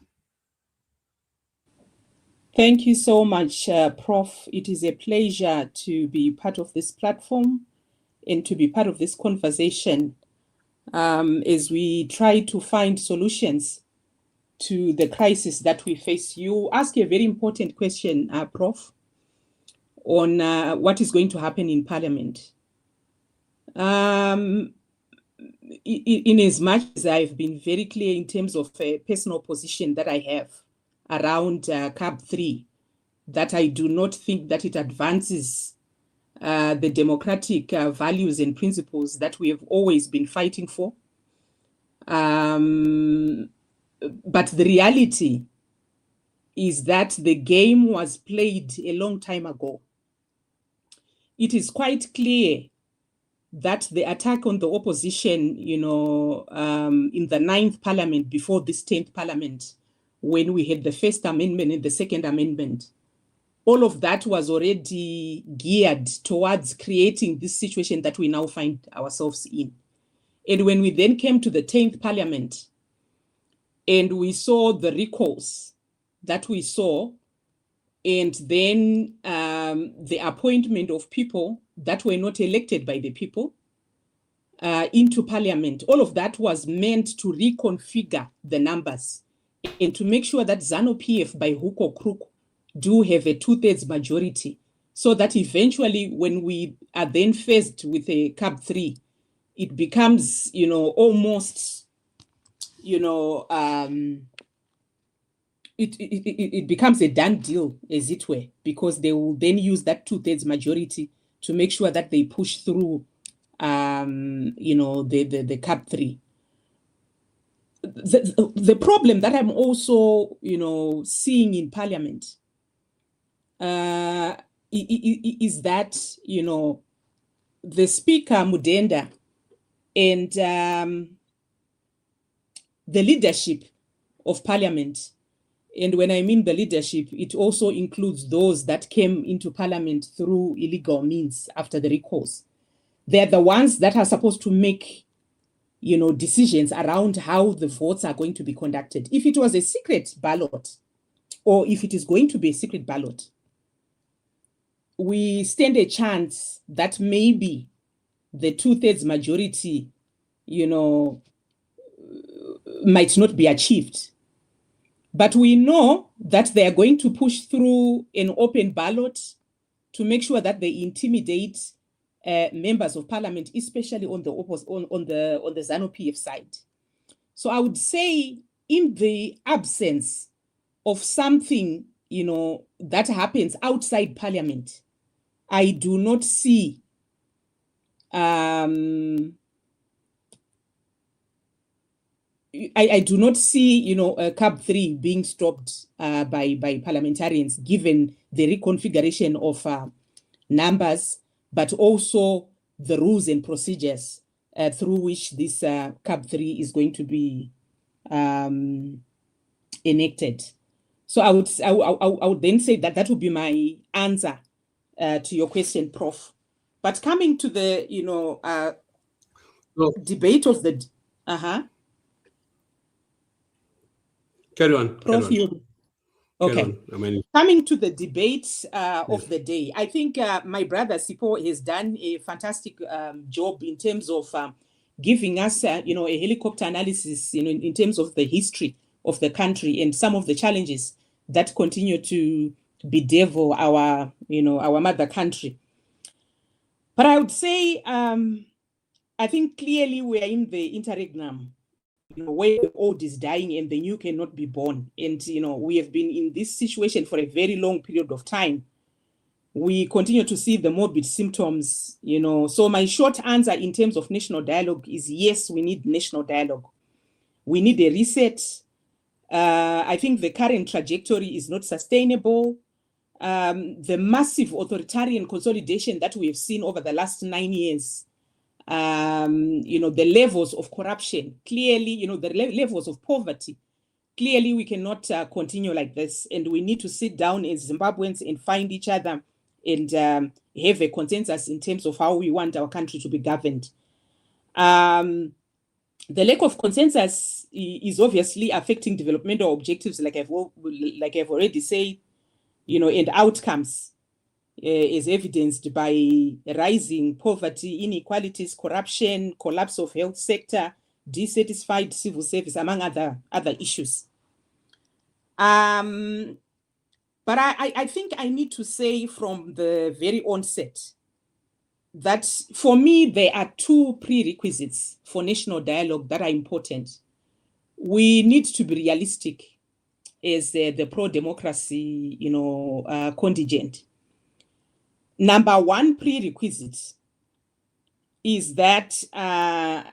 Thank you so much, Prof. It is a pleasure to be part of this platform and to be part of this conversation as we try to find solutions to the crisis that we face. You ask a very important question, Prof, on what is going to happen in Parliament. In as much as I've been very clear in terms of a personal position that I have around CAB 3, that I do not think that it advances the democratic values and principles that we have always been fighting for. But the reality is that the game was played a long time ago. It is quite clear that the attack on the opposition, in the 9th Parliament, before this 10th Parliament, when we had the First Amendment and the Second Amendment, all of that was already geared towards creating this situation that we now find ourselves in. And when we then came to the 10th Parliament and we saw the recourse that we saw, and then the appointment of people that were not elected by the people into Parliament, all of that was meant to reconfigure the numbers and to make sure that ZANU-PF by hook or crook do have a 2/3 majority, so that eventually when we are then faced with a CAB 3, it becomes, almost, it becomes a done deal, as it were, because they will then use that 2/3 majority to make sure that they push through, the CAB 3. the problem that I'm also, seeing in Parliament is that, the Speaker Mudenda and the leadership of Parliament, and when I mean the leadership, it also includes those that came into Parliament through illegal means after the recalls. They're the ones that are supposed to make, decisions around how the votes are going to be conducted. If it was a secret ballot, or if it is going to be a secret ballot, we stand a chance that maybe the 2/3 majority, might not be achieved. But we know that they are going to push through an open ballot to make sure that they intimidate members of Parliament, especially on the ZANU-PF side. So I would say, in the absence of something, that happens outside Parliament, I do not see I do not see, CAB 3 being stopped by parliamentarians, given the reconfiguration of numbers, but also the rules and procedures through which this CAB 3 is going to be enacted. So I would then say that would be my answer to your question, Prof. But coming to the, debate of the, Carry on. Prof, okay. Coming to the debate of the day, I think my brother Sipho has done a fantastic job in terms of giving us, a helicopter analysis, in terms of the history of the country and some of the challenges that continue to bedevil our, our mother country. But I would say, I think clearly we are in the interregnum, where the old is dying and the new cannot be born. And, we have been in this situation for a very long period of time. We continue to see the morbid symptoms, So my short answer in terms of national dialogue is yes, we need national dialogue. We need a reset. I think the current trajectory is not sustainable. The massive authoritarian consolidation that we have seen over the last 9 years, the levels of corruption, clearly, the levels of poverty, clearly we cannot continue like this. And we need to sit down as Zimbabweans and find each other and have a consensus in terms of how we want our country to be governed. The lack of consensus is obviously affecting developmental objectives, like I've already said, and outcomes, is evidenced by rising poverty, inequalities, corruption, collapse of health sector, dissatisfied civil service, among other issues. But I think I need to say from the very onset that for me, there are two prerequisites for national dialogue that are important. We need to be realistic as the pro-democracy, contingent. Number one prerequisite is that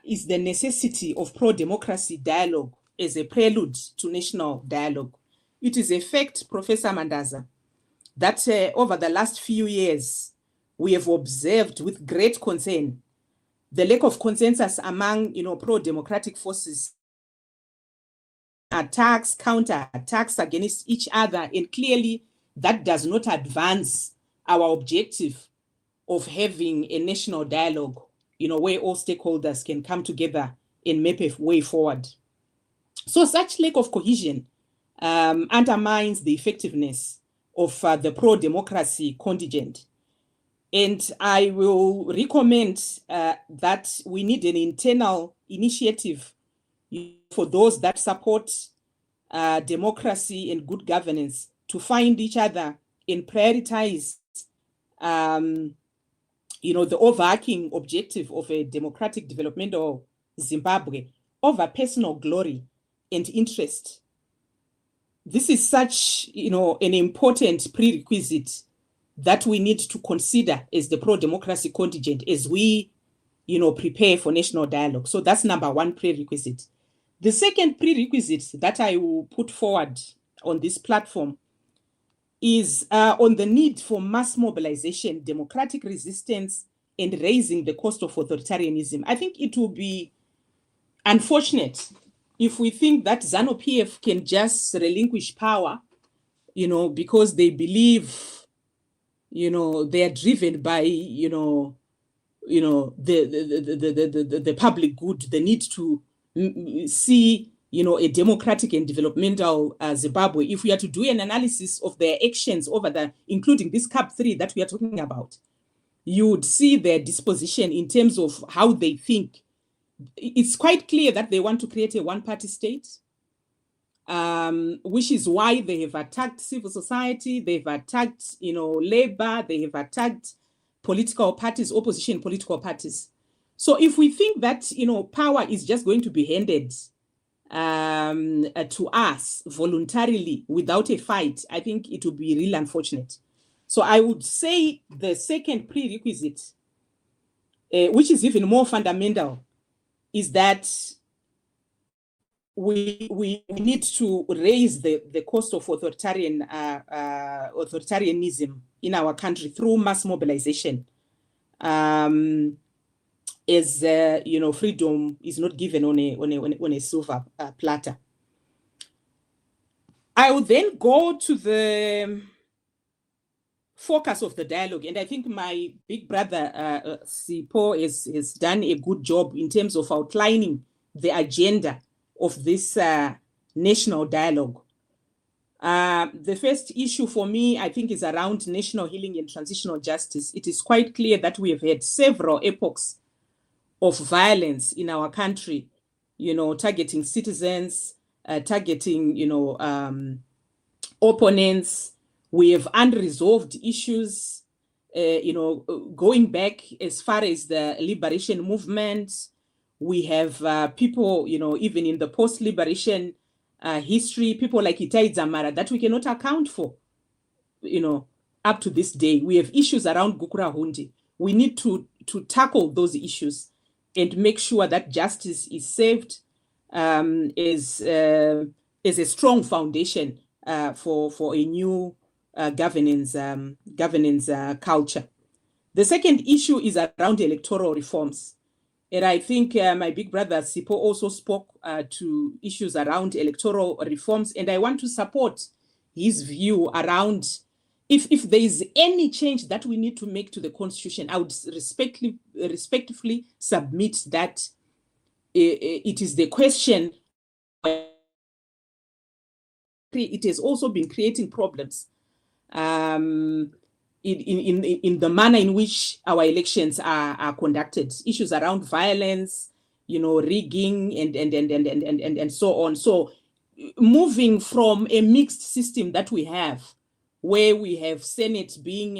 is the necessity of pro-democracy dialogue as a prelude to national dialogue. It is a fact, Professor Mandaza, that over the last few years, we have observed with great concern the lack of consensus among, pro-democratic forces, attacks, counter-attacks against each other, and clearly that does not advance our objective of having a national dialogue, where all stakeholders can come together and map a way forward. So such lack of cohesion undermines the effectiveness of the pro-democracy contingent. And I will recommend that we need an internal initiative for those that support democracy and good governance to find each other and prioritize the overarching objective of a democratic development of Zimbabwe over personal glory and interest. This is such, an important prerequisite that we need to consider as the pro-democracy contingent as we, prepare for national dialogue. So that's number one prerequisite. The second prerequisite that I will put forward on this platform is on the need for mass mobilization, democratic resistance, and raising the cost of authoritarianism. I think it will be unfortunate if we think that ZANU-PF can just relinquish power, because they believe, they are driven by, the public good, the need to see, a democratic and developmental Zimbabwe. If we are to do an analysis of their actions over including this CAP3 that we are talking about, you would see their disposition in terms of how they think. It's quite clear that they want to create a one-party state, which is why they have attacked civil society, they've attacked, labor, they have attacked political parties, opposition political parties. So if we think that, power is just going to be handed to us voluntarily without a fight, I think it would be really unfortunate. So I would say the second prerequisite, which is even more fundamental, is that we need to raise the cost of authoritarianism in our country through mass mobilization. As freedom is not given on a silver platter. I will then go to the focus of the dialogue, and I think my big brother Sipo has done a good job in terms of outlining the agenda of this national dialogue. The first issue for me, I think, is around national healing and transitional justice. It is quite clear that we have had several epochs of violence in our country, targeting citizens, targeting, opponents. We have unresolved issues, going back as far as the liberation movement. We have people, even in the post-liberation history, people like Itai Dzamara that we cannot account for, up to this day. We have issues around Gukura Hundi. We need to tackle those issues and make sure that justice is saved as a strong foundation for a new governance culture. The second issue is around electoral reforms. And I think my big brother Sipo also spoke to issues around electoral reforms. And I want to support his view around if there is any change that we need to make to the constitution, I would respectfully submit that it is the question. It has also been creating problems in the manner in which our elections are conducted. Issues around violence, rigging, and so on. So moving from a mixed system that we have, where we have Senate being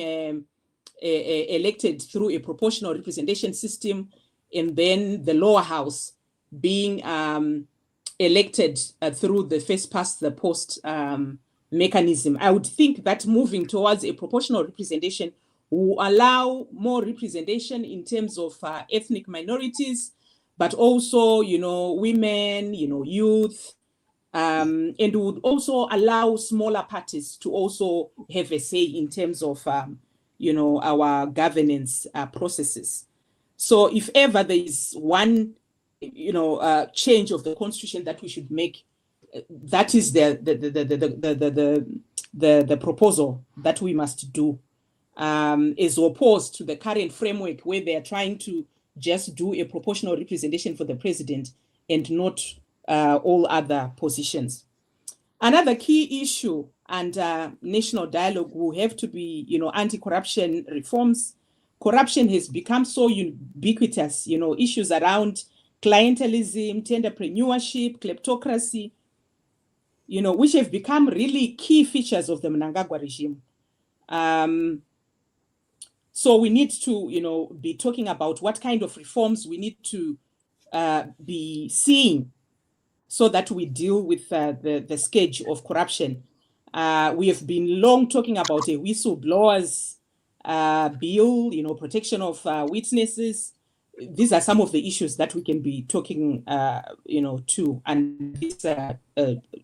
elected through a proportional representation system, and then the lower house being elected through the first past the post mechanism. I would think that moving towards a proportional representation will allow more representation in terms of ethnic minorities, but also, women, youth, and would also allow smaller parties to also have a say in terms of, our governance processes. So if ever there is one, change of the constitution that we should make, that is the proposal that we must do, as opposed to the current framework where they are trying to just do a proportional representation for the president and not all other positions. Another key issue and national dialogue will have to be, anti-corruption reforms. Corruption has become so ubiquitous, issues around clientelism, tenderpreneurship, kleptocracy, which have become really key features of the Mnangagwa regime. So we need to, be talking about what kind of reforms we need to be seeing so that we deal with the scourge of corruption. We have been long talking about a whistleblowers bill, protection of witnesses, these are some of the issues that we can be talking, to, and this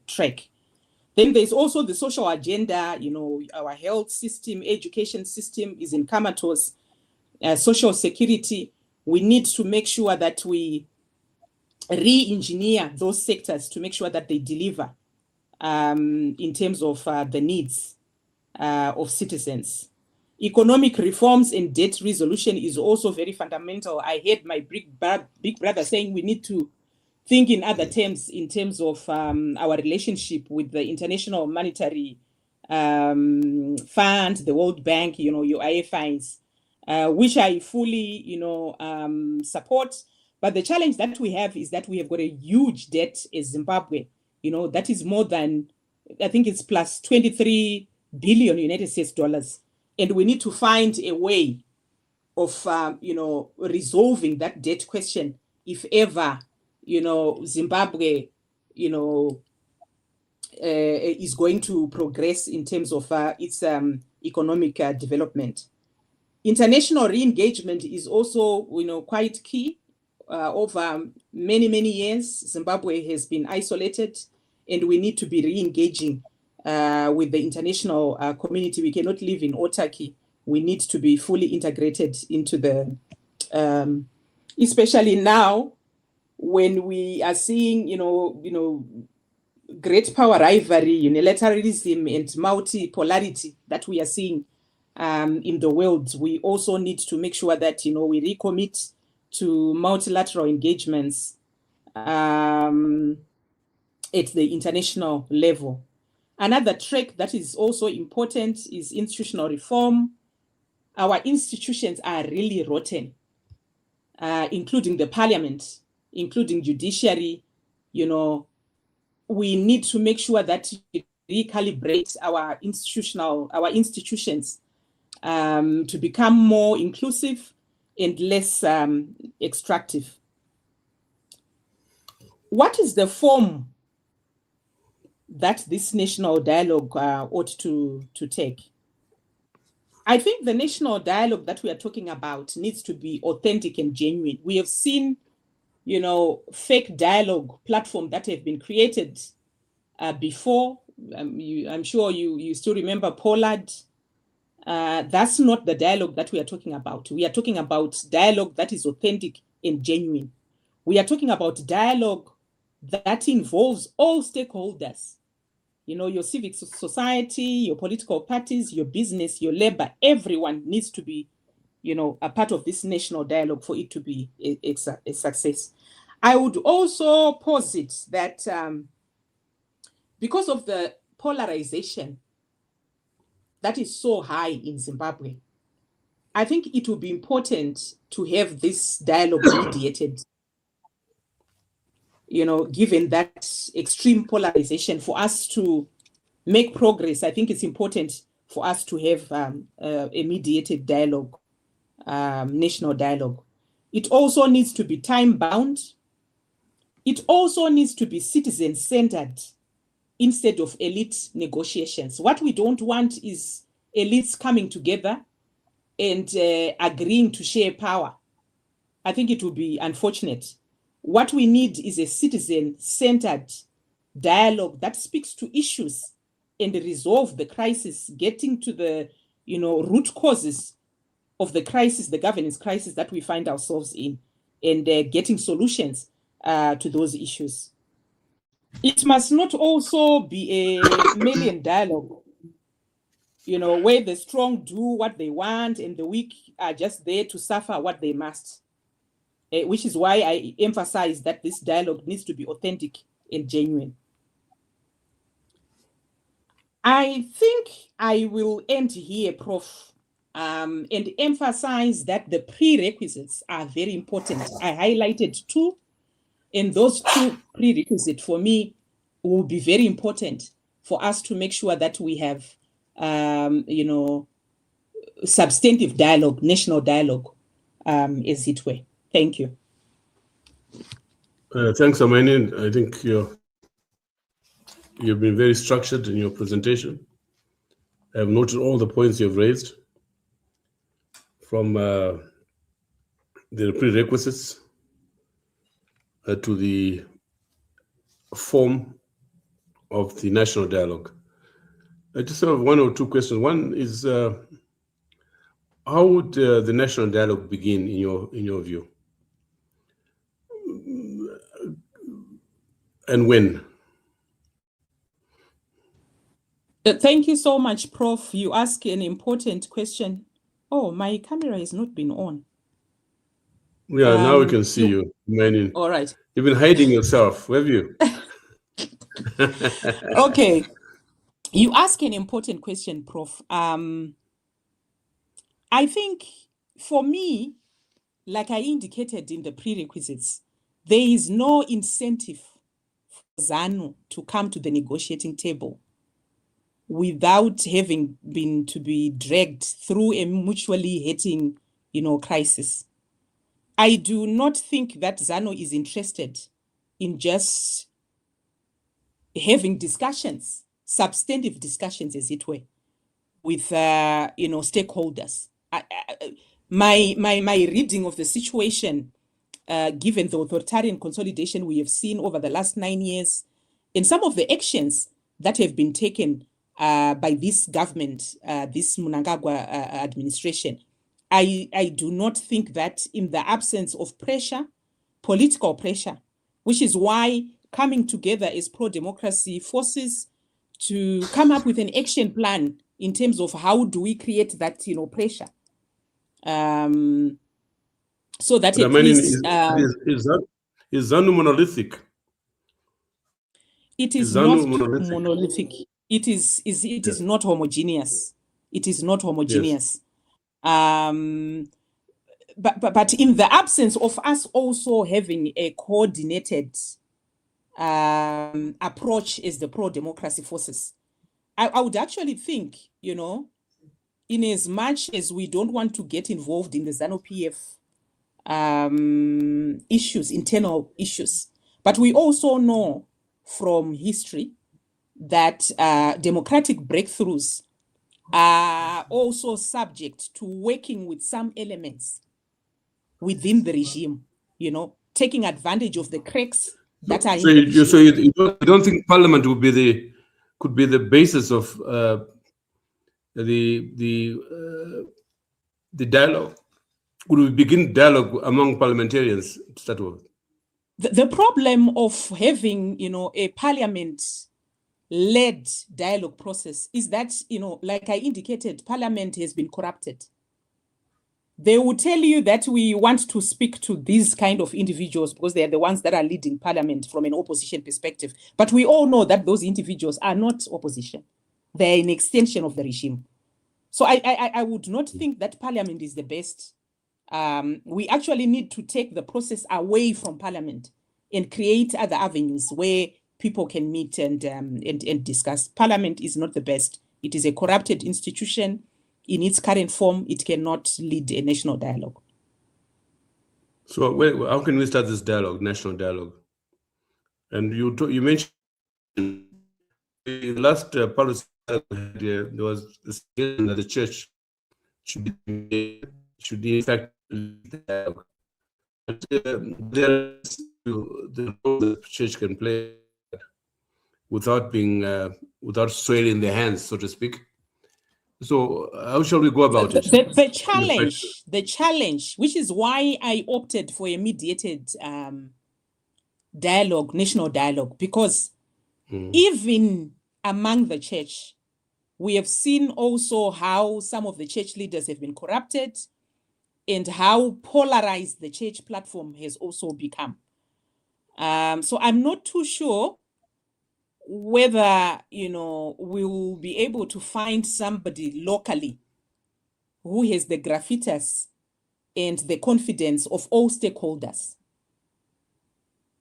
track. Then there's also the social agenda. Our health system, education system is in comatose. Social security, we need to make sure that we re-engineer those sectors to make sure that they deliver in terms of the needs of citizens. Economic reforms and debt resolution is also very fundamental. I heard my big brother saying we need to think in other terms, in terms of our relationship with the International Monetary Fund, the World Bank, your IFIs, which I fully, support. But the challenge that we have is that we have got a huge debt as Zimbabwe. That is more than, I think it's plus 23 billion United States dollars. And we need to find a way of, resolving that debt question if ever, Zimbabwe, is going to progress in terms of its economic development. International re-engagement is also, quite key. Over many, many years, Zimbabwe has been isolated, and we need to be re-engaging with the international community. We cannot live in autarky. We need to be fully integrated into the, especially now when we are seeing, great power rivalry, unilateralism, and multipolarity that we are seeing in the world. We also need to make sure that, we recommit to multilateral engagements at the international level. Another track that is also important is institutional reform. Our institutions are really rotten, including the parliament, including judiciary. We need to make sure that we recalibrate our institutions to become more inclusive and less extractive. What is the form that this national dialogue ought to take? I think the national dialogue that we are talking about needs to be authentic and genuine. We have seen, fake dialogue platforms that have been created before. I'm sure you still remember Pollard. That's not the dialogue that we are talking about. We are talking about dialogue that is authentic and genuine. We are talking about dialogue that involves all stakeholders. Your civic society, your political parties, your business, your labor, everyone needs to be, a part of this national dialogue for it to be a success. I would also posit that because of the polarization that is so high in Zimbabwe, I think it would be important to have this dialogue mediated, given that extreme polarization. For us to make progress, I think it's important for us to have a mediated dialogue, national dialogue. It also needs to be time-bound. It also needs to be citizen-centered instead of elite negotiations. What we don't want is elites coming together and agreeing to share power. I think it would be unfortunate. What we need is a citizen-centered dialogue that speaks to issues and resolve the crisis, getting to the root causes of the crisis, the governance crisis that we find ourselves in, and getting solutions to those issues. It must not also be a Malian dialogue, where the strong do what they want and the weak are just there to suffer what they must, which is why I emphasize that this dialogue needs to be authentic and genuine. I think I will end here, Prof, and emphasize that the prerequisites are very important. I highlighted two, and those two prerequisites for me will be very important for us to make sure that we have, substantive dialogue, national dialogue, as it were. Thank you. Thanks, Amani. I think you've been very structured in your presentation. I have noted all the points you've raised, from the prerequisites to the form of the national dialogue. I just have one or two questions. One is, how would the national dialogue begin in your view, and when? Thank you so much, Prof. You ask an important question. Oh, my camera has not been on. Yeah, now we can see you. Meaning, all right. You've been hiding yourself, have you? Okay. You ask an important question, Prof. I think for me, like I indicated in the prerequisites, there is no incentive for ZANU to come to the negotiating table without having been to be dragged through a mutually hating, crisis. I do not think that ZANU is interested in just having discussions, substantive discussions, as it were, with stakeholders. My reading of the situation, given the authoritarian consolidation we have seen over the last 9 years, and some of the actions that have been taken by this government, this Mnangagwa administration, I do not think that in the absence of pressure, political pressure, which is why coming together as pro-democracy forces to come up with an action plan in terms of how do we create that pressure, so that But at least is ZANU monolithic? It is not monolithic. It is not homogeneous. It is not homogeneous. Yes. But in the absence of us also having a coordinated approach as the pro-democracy forces, I would actually think, in as much as we don't want to get involved in the ZANU-PF issues, internal issues, but we also know from history that democratic breakthroughs are also subject to working with some elements within the regime, taking advantage of the cracks that are in the regime. So you don't think Parliament could be the basis of the dialogue? Could we begin dialogue among parliamentarians to start with? The problem of having, a parliament-led dialogue process is that, like I indicated, Parliament has been corrupted. They will tell you that we want to speak to these kind of individuals because they are the ones that are leading Parliament from an opposition perspective. But we all know that those individuals are not opposition. They're an extension of the regime. So I would not think that Parliament is the best. We actually need to take the process away from Parliament and create other avenues where people can meet and discuss. Parliament is not the best. It is a corrupted institution. In its current form, it cannot lead a national dialogue. So how can we start this dialogue, national dialogue? And you mentioned the last policy there was a suggestion that the church should in fact dialogue. But there's the role the church can play without soiling their hands, so to speak. So how shall we go about it? The challenge, which is why I opted for a mediated dialogue, national dialogue, because even among the church, we have seen also how some of the church leaders have been corrupted and how polarized the church platform has also become. So I'm not too sure whether, we will be able to find somebody locally who has the gravitas and the confidence of all stakeholders.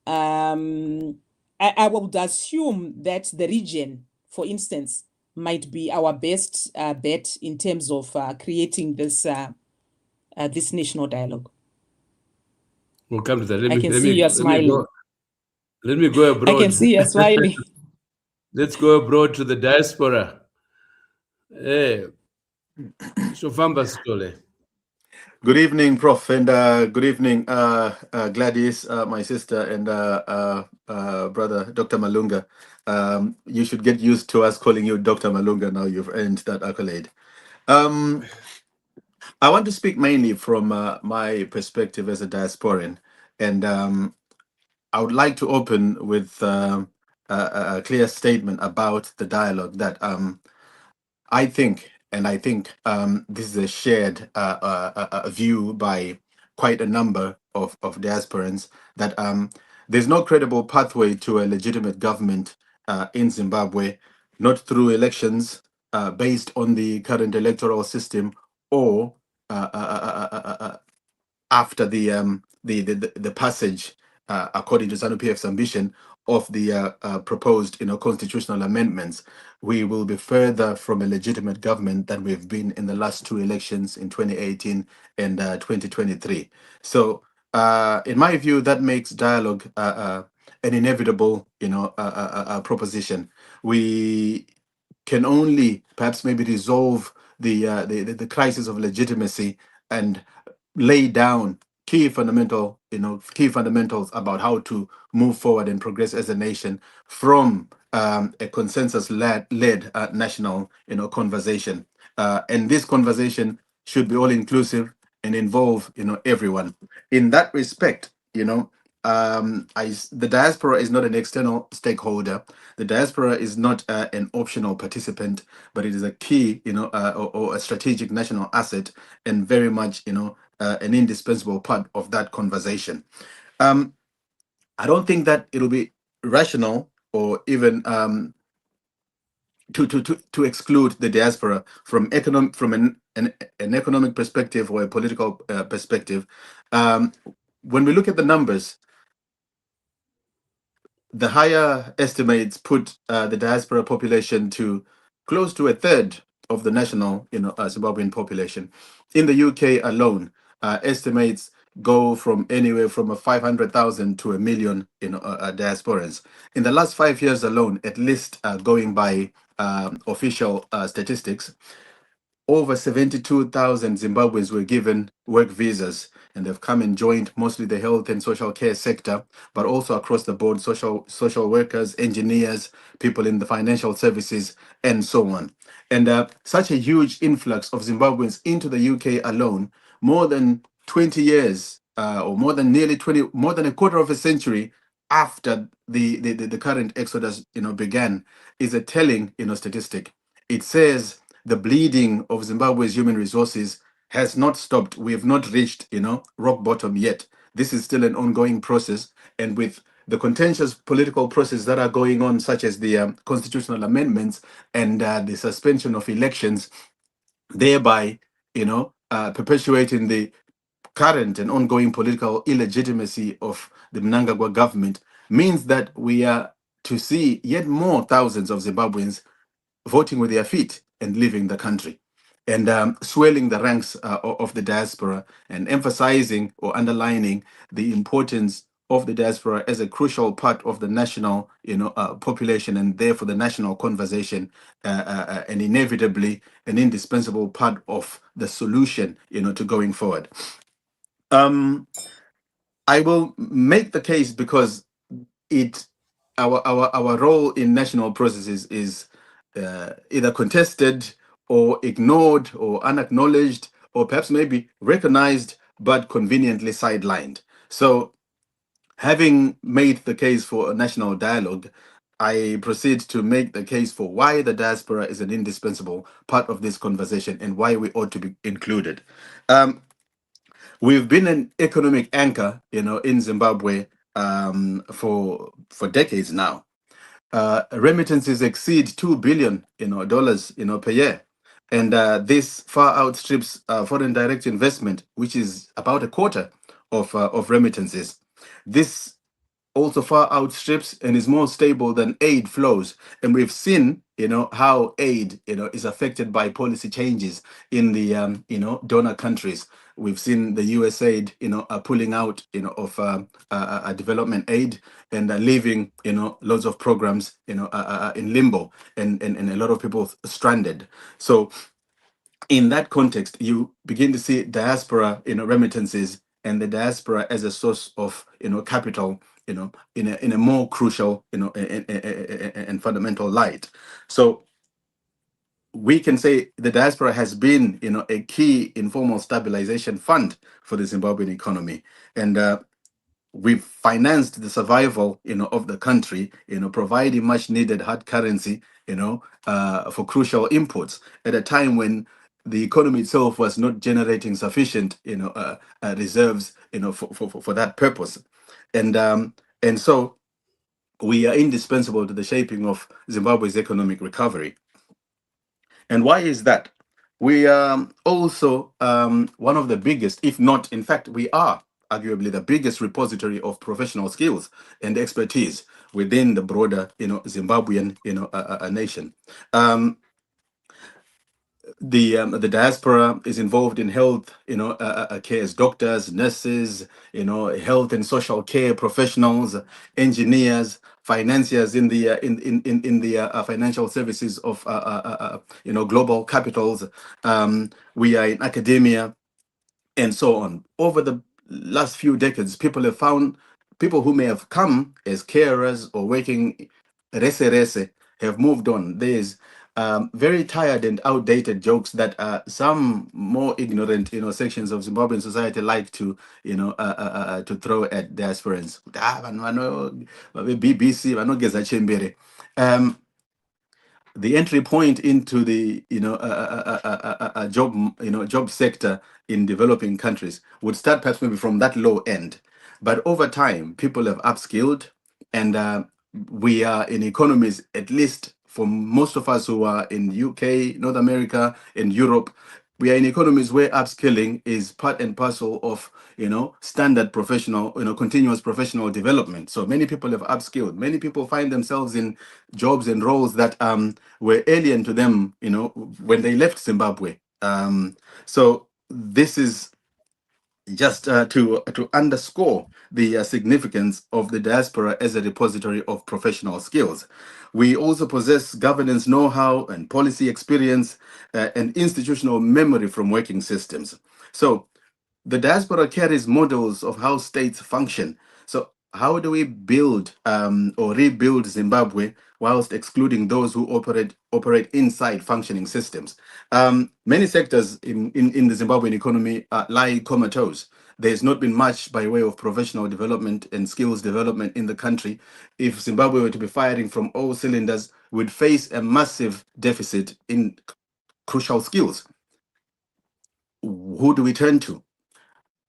I would assume that the region, for instance, might be our best bet in terms of creating this national dialogue. We'll come to that. I can see you're smiling. Let me go abroad. I can see you're smiling. Let's go abroad to the diaspora. Hey, Shofamba Skole. Good evening, Prof, and good evening, Gladys, my sister, and brother, Dr. Malunga. You should get used to us calling you Dr. Malunga now. You've earned that accolade. I want to speak mainly from my perspective as a diasporan, and I would like to open with a clear statement about the dialogue that I think, and I think this is a shared view by quite a number of diasporans, that there's no credible pathway to a legitimate government in Zimbabwe, not through elections based on the current electoral system, or after the passage, according to ZANU-PF's ambition, of the proposed constitutional amendments. We will be further from a legitimate government than we've been in the last two elections in 2018 and 2023. So, in my view, that makes dialogue an inevitable, proposition. We can only perhaps maybe resolve the crisis of legitimacy and lay down key fundamentals about how to move forward and progress as a nation from a consensus-led national, conversation. And this conversation should be all inclusive and involve, everyone. In that respect, the diaspora is not an external stakeholder. The diaspora is not an optional participant, but it is a key, or a strategic national asset, and very much, an indispensable part of that conversation. I don't think that it'll be rational or even to exclude the diaspora from an economic perspective or a political perspective. When we look at the numbers, the higher estimates put the diaspora population to close to a third of the national, Zimbabwean population. In the UK alone, estimates go from anywhere from 500,000 to 1 million, diasporans. In the last 5 years alone, at least going by official statistics, over 72,000 Zimbabweans were given work visas, and they've come and joined mostly the health and social care sector, but also across the board, social workers, engineers, people in the financial services, and so on. And such a huge influx of Zimbabweans into the UK alone, more than 20 years, or more than a quarter of a century after the current exodus, began, is a telling, statistic. It says the bleeding of Zimbabwe's human resources has not stopped. We have not reached, rock bottom yet. This is still an ongoing process, and with the contentious political process that are going on, such as the constitutional amendments and the suspension of elections, thereby, perpetuating the current and ongoing political illegitimacy of the Mnangagwa government, means that we are to see yet more thousands of Zimbabweans voting with their feet and leaving the country, and swelling the ranks of the diaspora, and emphasizing or underlining the importance of the diaspora as a crucial part of the national, population, and therefore the national conversation, and inevitably an indispensable part of the solution, to going forward. I will make the case because our role in national processes is either contested or ignored or unacknowledged, or perhaps maybe recognized but conveniently sidelined. So, having made the case for a national dialogue, I proceed to make the case for why the diaspora is an indispensable part of this conversation and why we ought to be included. We've been an economic anchor, in Zimbabwe for decades now. Remittances exceed $2 billion, dollars, per year, and this far outstrips foreign direct investment, which is about a quarter of remittances. This also far outstrips and is more stable than aid flows. And we've seen, how aid, is affected by policy changes in the, donor countries. We've seen the USAID, pulling out, of development aid, and leaving, loads of programs, in limbo, and a lot of people stranded. So in that context, you begin to see diaspora, remittances, and the diaspora as a source of, capital, in a more crucial, and fundamental light. So we can say the diaspora has been, a key informal stabilization fund for the Zimbabwean economy, and we've financed the survival, of the country, providing much needed hard currency, for crucial inputs at a time when the economy itself was not generating sufficient, reserves, for that purpose, and so we are indispensable to the shaping of Zimbabwe's economic recovery. And why is that? We are also one of the biggest, if not, in fact, we are arguably the biggest repository of professional skills and expertise within the broader, Zimbabwean, nation. The diaspora is involved in health, care as doctors, nurses, health and social care professionals, engineers, financiers in the financial services of global capitals. We are in academia, and so on. Over the last few decades, people who may have come as carers or working rese have moved on. There's very tired and outdated jokes that some more ignorant, sections of Zimbabwean society like to, to throw at diasporans. BBC, vanogeza chembere. The entry point into the job sector in developing countries would start perhaps maybe from that low end, but over time people have upskilled, and we are in economies, at least for most of us who are in UK, North America, and Europe, we are in economies where upskilling is part and parcel of standard professional, continuous professional development. So many people have upskilled. Many people find themselves in jobs and roles that were alien to them, when they left Zimbabwe. So this is just to underscore the significance of the diaspora as a repository of professional skills. We also possess governance know-how and policy experience and institutional memory from working systems. So the diaspora carries models of how states function. So how do we build or rebuild Zimbabwe whilst excluding those who operate inside functioning systems? Many sectors in the Zimbabwean economy lie comatose. There's not been much by way of professional development and skills development in the country. If Zimbabwe were to be firing from all cylinders, we'd face a massive deficit in crucial skills. Who do we turn to?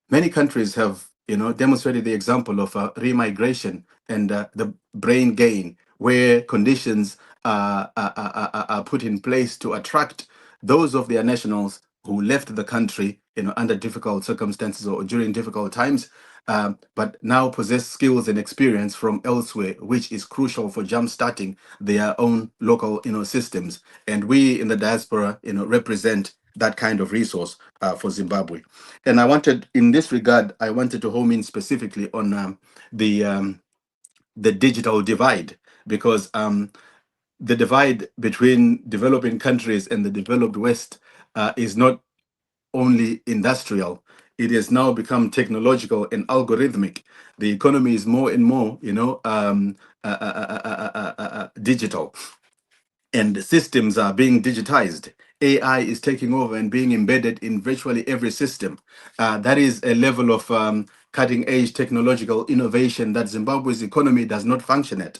Many countries have, demonstrated the example of remigration and the brain gain, where conditions are put in place to attract those of their nationals who left the country, under difficult circumstances or during difficult times, but now possess skills and experience from elsewhere, which is crucial for jumpstarting their own local, systems. And we in the diaspora, represent that kind of resource for Zimbabwe. And in this regard, I wanted to home in specifically on the digital divide, because the divide between developing countries and the developed West is not only industrial. It has now become technological and algorithmic. The economy is more and more, digital, and the systems are being digitized. AI is taking over and being embedded in virtually every system. That is a level of cutting edge technological innovation that Zimbabwe's economy does not function at.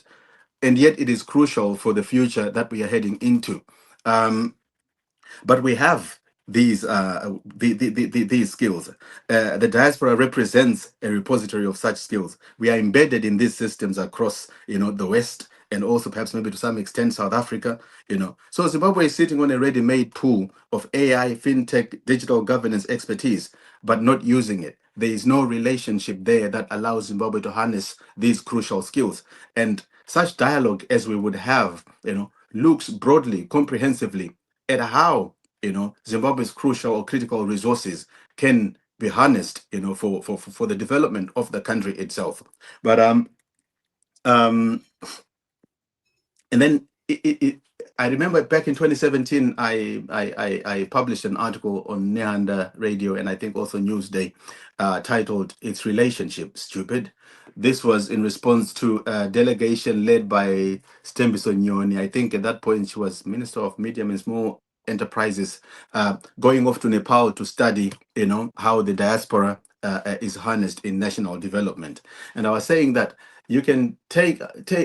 And yet it is crucial for the future that we are heading into. But we have these skills. The diaspora represents a repository of such skills. We are embedded in these systems across, the West, and also perhaps maybe to some extent South Africa. So Zimbabwe is sitting on a ready-made pool of AI, fintech, digital governance expertise, but not using it. There is no relationship there that allows Zimbabwe to harness these crucial skills. And such dialogue as we would have, looks broadly, comprehensively at how, Zimbabwe's crucial or critical resources can be harnessed, for the development of the country itself. But and then I remember back in 2017, I published an article on Neander Radio and I think also Newsday, titled "It's Relationship Stupid." This was in response to a delegation led by Stembiso Nyoni. I think at that point she was Minister of Medium and Small Enterprises, going off to Nepal to study, how the diaspora is harnessed in national development. And I was saying that you can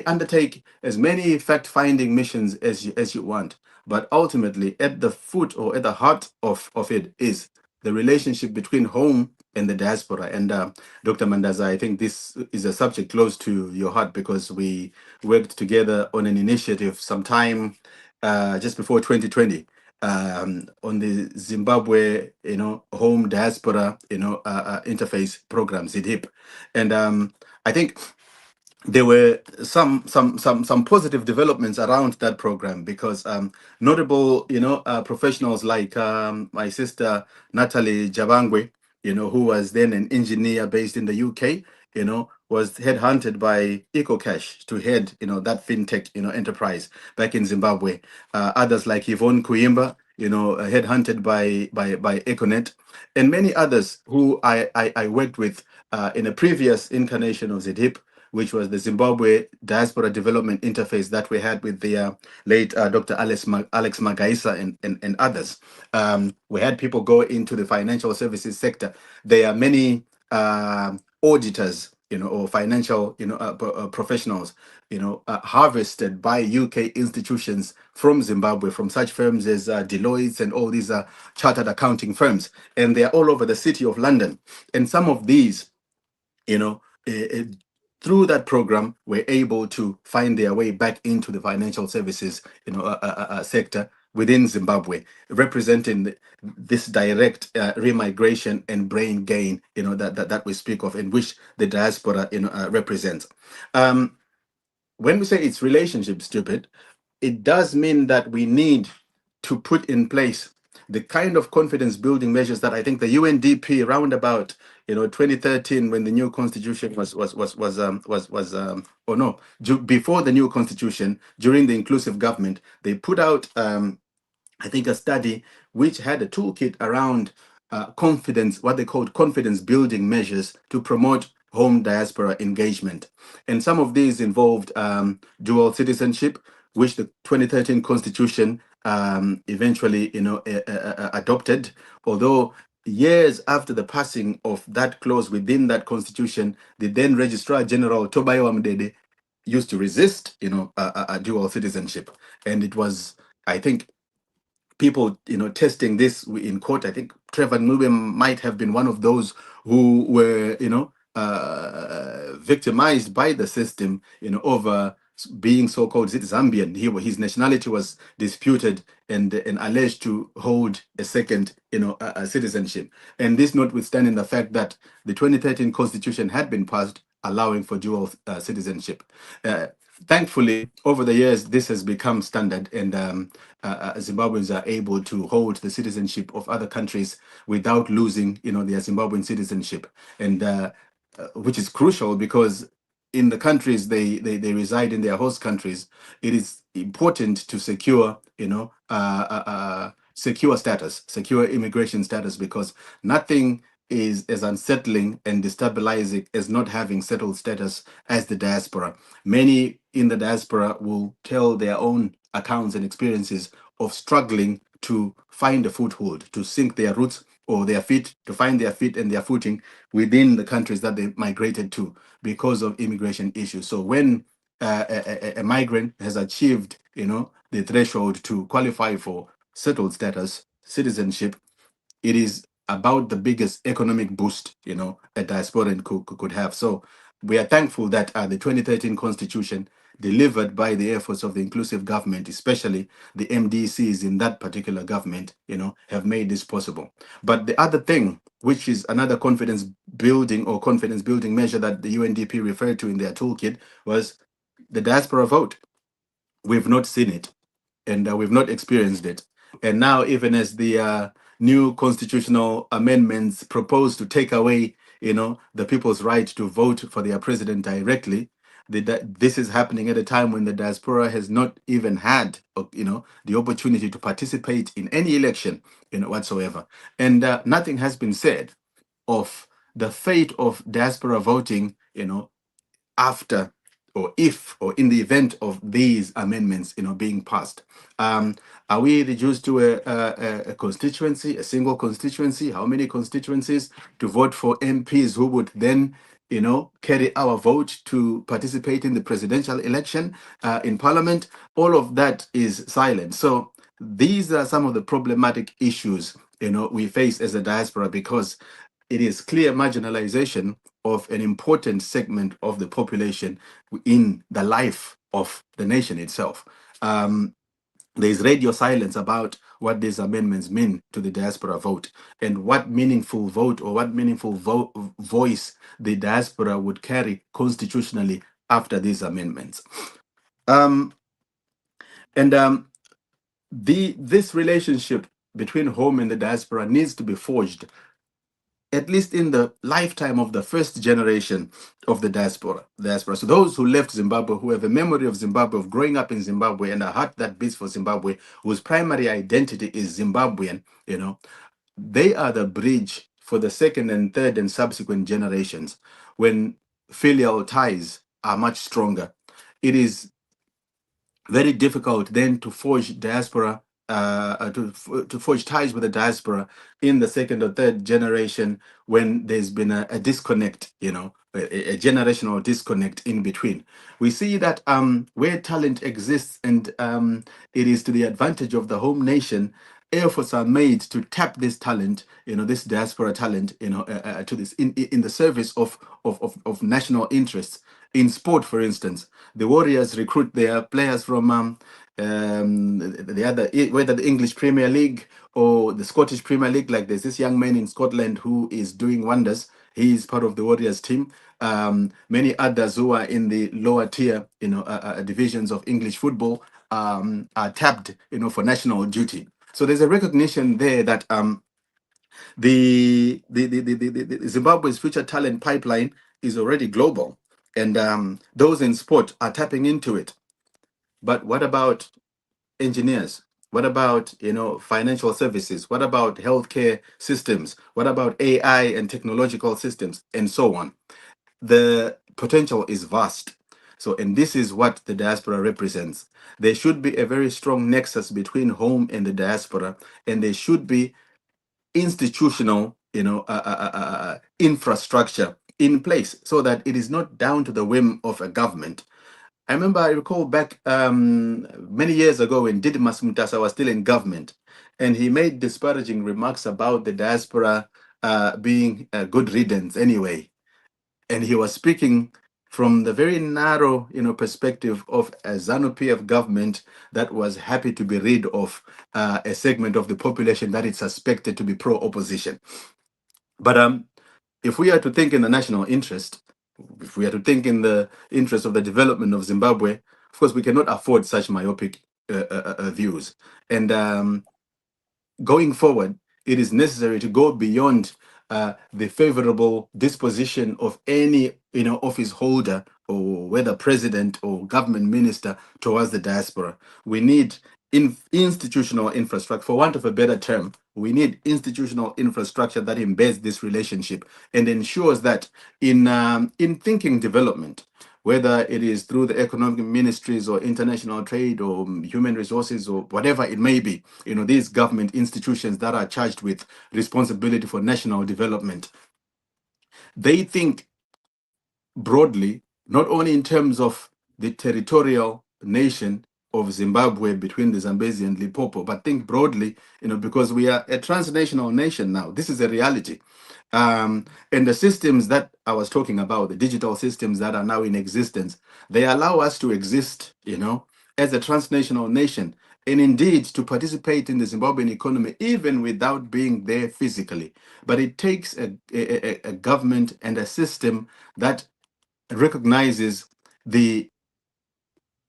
undertake as many fact-finding missions as you want, but ultimately at the foot or at the heart of it is the relationship between home and the diaspora. And Dr. Mandaza, I think this is a subject close to your heart because we worked together on an initiative sometime just before 2020 on the Zimbabwe, home diaspora, interface program, ZHIP. And I think there were some positive developments around that program because notable professionals like my sister Natalie Jabangwe, who was then an engineer based in the UK, was headhunted by EcoCash to head that fintech enterprise back in Zimbabwe. Others like Yvonne Kuimba, headhunted by Econet, and many others who I worked with in a previous incarnation of ZHIP, which was the Zimbabwe Diaspora Development Interface that we had with the late Dr. Alex Magaisa and others. We had people go into the financial services sector. There are many auditors, or financial, professionals, harvested by UK institutions from Zimbabwe, from such firms as Deloitte and all these chartered accounting firms. And they are all over the city of London. And some of these, through that program, were able to find their way back into the financial services, sector within Zimbabwe, representing this direct remigration and brain gain, that we speak of, and which the diaspora, represents. When we say it's relationship stupid, it does mean that we need to put in place the kind of confidence building measures that I think the UNDP around about 2013, when the new constitution before the new constitution, during the inclusive government, they put out I think a study which had a toolkit around confidence, what they called confidence building measures to promote home diaspora engagement. And some of these involved dual citizenship, which the 2013 constitution eventually adopted, although years after the passing of that clause within that constitution, the then Registrar General Tobayo Amdede used to resist a dual citizenship. And it was, I think, people testing this in court. I think Trevor Nube might have been one of those who were victimized by the system over being so-called Zambian. His nationality was disputed and alleged to hold a second citizenship, and this notwithstanding the fact that the 2013 constitution had been passed allowing for dual citizenship. Thankfully, over the years, this has become standard, and Zimbabweans are able to hold the citizenship of other countries without losing, their Zimbabwean citizenship, and which is crucial because in the countries they reside in, their host countries, it is important to secure, secure status, secure immigration status, because nothing is as unsettling and destabilizing as not having settled status as the diaspora. Many in the diaspora will tell their own accounts and experiences of struggling to find a foothold, to sink their roots or their feet, to find their feet and their footing within the countries that they migrated to because of immigration issues. So when a migrant has achieved, the threshold to qualify for settled status, citizenship, it is about the biggest economic boost, a diasporan could have. So we are thankful that the 2013 constitution, delivered by the efforts of the inclusive government, especially the MDCs in that particular government, have made this possible. But the other thing, which is another confidence building measure that the UNDP referred to in their toolkit, was the diaspora vote. We've not seen it, and we've not experienced it. And now, even as the new constitutional amendments propose to take away, the people's right to vote for their president directly, this is happening at a time when the diaspora has not even had, the opportunity to participate in any election, whatsoever. And nothing has been said of the fate of diaspora voting, after or if or in the event of these amendments being passed. Are we reduced to a constituency, a single constituency? How many constituencies to vote for MPs who would then carry our vote to participate in the presidential election in parliament? All of that is silent. So these are some of the problematic issues we face as a diaspora, because it is clear marginalization of an important segment of the population in the life of the nation itself. There's radio silence about what these amendments mean to the diaspora vote, and what meaningful vote or what meaningful voice the diaspora would carry constitutionally after these amendments. This relationship between home and the diaspora needs to be forged at least in the lifetime of the first generation of the diaspora. So those who left Zimbabwe, who have a memory of Zimbabwe, of growing up in Zimbabwe, and a heart that beats for Zimbabwe, whose primary identity is Zimbabwean, they are the bridge for the second and third and subsequent generations when filial ties are much stronger. It is very difficult then to forge diaspora, to forge ties with the diaspora in the second or third generation when there's been a disconnect, a generational disconnect in between. We see that where talent exists and it is to the advantage of the home nation, efforts are made to tap this talent, this diaspora talent, to this in the service of national interests. In sport, for instance, the Warriors recruit their players from whether the English Premier League or the Scottish Premier League. Like there's this young man in Scotland who is doing wonders. He is part of the Warriors team. Many others who are in the lower tier, divisions of English football are tapped, for national duty. So there's a recognition there that the Zimbabwe's future talent pipeline is already global, and those in sport are tapping into it. But what about engineers? What about financial services? What about healthcare systems? What about AI and technological systems, and so on? The potential is vast. So, and this is what the diaspora represents. There should be a very strong nexus between home and the diaspora, and there should be institutional, infrastructure in place so that it is not down to the whim of a government. I recall back many years ago when Didymus Mutasa was still in government, and he made disparaging remarks about the diaspora being a good riddance anyway. And he was speaking from the very narrow, perspective of a ZANU-PF government that was happy to be rid of a segment of the population that is suspected to be pro-opposition. But if we are to think in the national interest, if we are to think in the interest of the development of Zimbabwe, of course, we cannot afford such myopic views. And going forward, it is necessary to go beyond the favorable disposition of any office holder, or whether president or government minister, towards the diaspora. We need institutional infrastructure. For want of a better term, we need institutional infrastructure that embeds this relationship and ensures that in thinking development, whether it is through the economic ministries or international trade or human resources or whatever it may be, these government institutions that are charged with responsibility for national development, they think broadly, not only in terms of the territorial nation of Zimbabwe between the Zambezi and Limpopo, but think broadly, because we are a transnational nation now. This is a reality. And the systems that I was talking about, the digital systems that are now in existence, they allow us to exist, as a transnational nation, and indeed to participate in the Zimbabwean economy, even without being there physically. But it takes a government and a system that recognizes the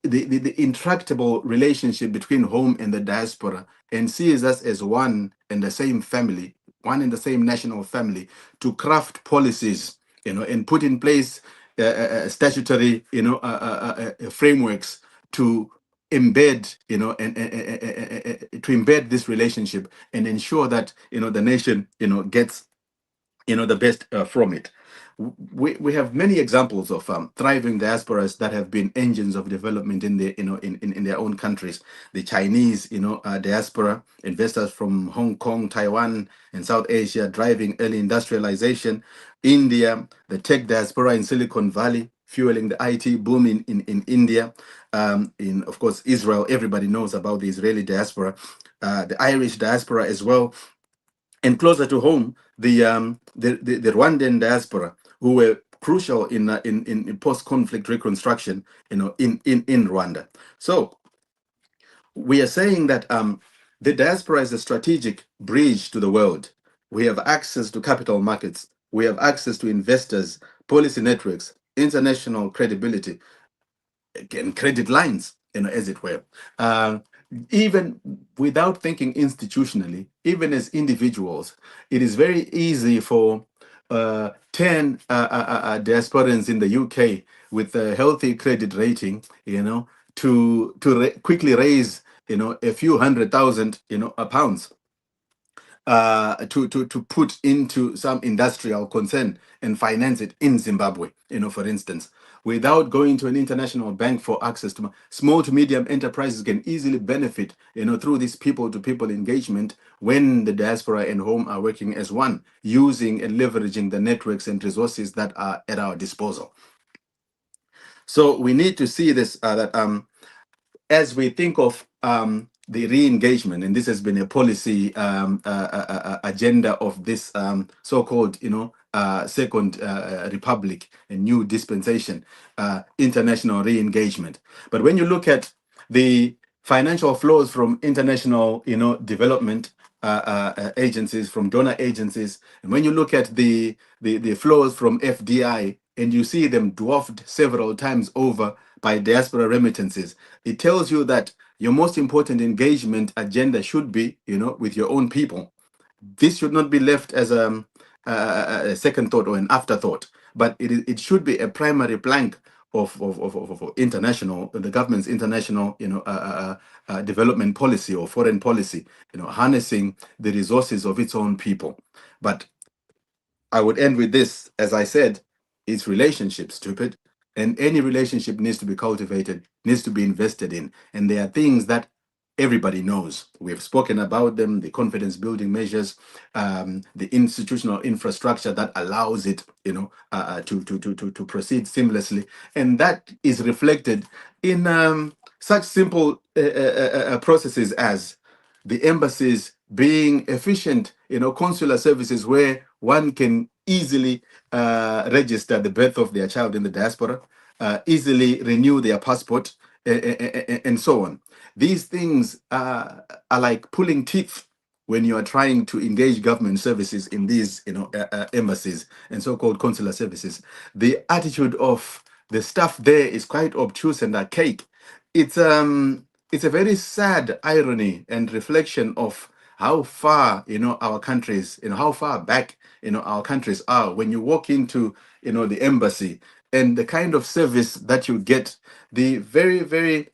intractable relationship between home and the diaspora, and sees us as one and the same family, one and the same national family, to craft policies, and put in place statutory, frameworks to embed, to embed this relationship and ensure that, the nation, gets, the best from it. We have many examples of thriving diasporas that have been engines of development in the in their own countries. The Chinese diaspora, investors from Hong Kong, Taiwan, and South Asia driving early industrialization. India, the tech diaspora in Silicon Valley, fueling the IT boom in India. In, of course, Israel, everybody knows about the Israeli diaspora. The Irish diaspora as well. And closer to home, the Rwandan diaspora, who were crucial in post-conflict reconstruction, in Rwanda. So we are saying that the diaspora is a strategic bridge to the world. We have access to capital markets. We have access to investors, policy networks, international credibility, and credit lines, as it were. Even without thinking institutionally, even as individuals, it is very easy for 10 diasporans in the UK with a healthy credit rating, to quickly raise, a few $100,000, pounds to put into some industrial concern and finance it in Zimbabwe, for instance, without going to an international bank for access to small to medium enterprises can easily benefit, through this people-to-people engagement when the diaspora and home are working as one, using and leveraging the networks and resources that are at our disposal. So we need to see this, that as we think of the re-engagement, and this has been a policy agenda of this so-called, Second Republic, a new dispensation, international re-engagement. But when you look at the financial flows from international, development agencies, from donor agencies, and when you look at the flows from FDI, and you see them dwarfed several times over by diaspora remittances, it tells you that your most important engagement agenda should be, with your own people. This should not be left as a second thought or an afterthought, but it should be a primary plank of international, the government's international, development policy or foreign policy, harnessing the resources of its own people. But I would end with this, as I said, it's relationships, stupid. And any relationship needs to be cultivated, needs to be invested in. And there are things that everybody knows. We've spoken about them, the confidence building measures, the institutional infrastructure that allows it, to proceed seamlessly. And that is reflected in such simple processes as the embassies being efficient, consular services where one can easily register the birth of their child in the diaspora, easily renew their passport, and so on. These things are like pulling teeth when you are trying to engage government services in these, embassies and so-called consular services. The attitude of the staff there is quite obtuse and archaic. It's a very sad irony and reflection of how far, our countries, how far back, our countries are. When you walk into, the embassy and the kind of service that you get, the very, very,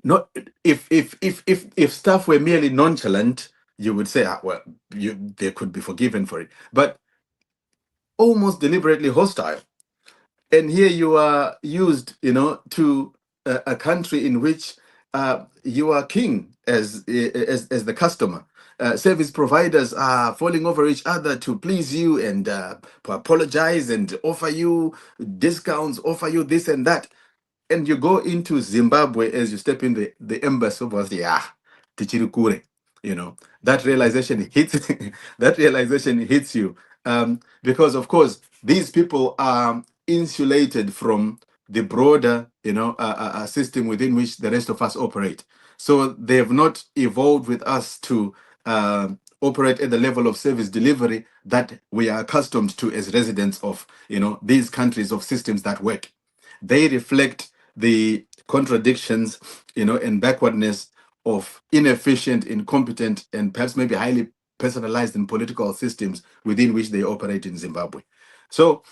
not, if staff were merely nonchalant, you would say, well, they could be forgiven for it, but almost deliberately hostile. And here you are used, to a country in which you are king as the customer. Service providers are falling over each other to please you and apologize and offer you discounts, offer you this and that. And you go into Zimbabwe as you step in the embassy over there, tichirikure, that realization hits that realization hits you, because of course these people are insulated from the broader, system within which the rest of us operate. So they have not evolved with us to operate at the level of service delivery that we are accustomed to as residents of, these countries of systems that work. They reflect the contradictions, and backwardness of inefficient, incompetent, and perhaps maybe highly personalized and political systems within which they operate in Zimbabwe. So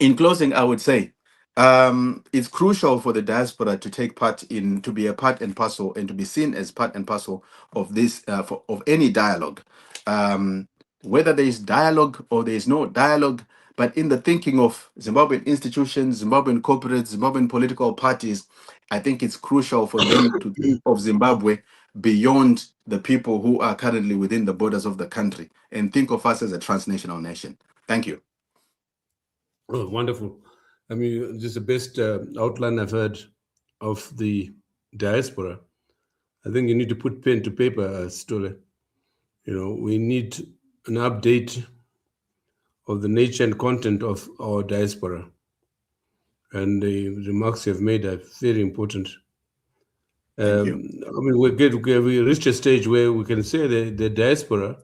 in closing, I would say it's crucial for the diaspora to take part in, to be a part and parcel, and to be seen as part and parcel of this, of any dialogue. Whether there is dialogue or there is no dialogue, but in the thinking of Zimbabwean institutions, Zimbabwean corporates, Zimbabwean political parties, I think it's crucial for them to think of Zimbabwe beyond the people who are currently within the borders of the country, and think of us as a transnational nation. Thank you. Oh, wonderful. I mean, just the best outline I've heard of the diaspora. I think you need to put pen to paper, Stole. You know, we need an update of the nature and content of our diaspora. And the remarks you have made are very important. I mean, we reached a stage where we can say that the diaspora,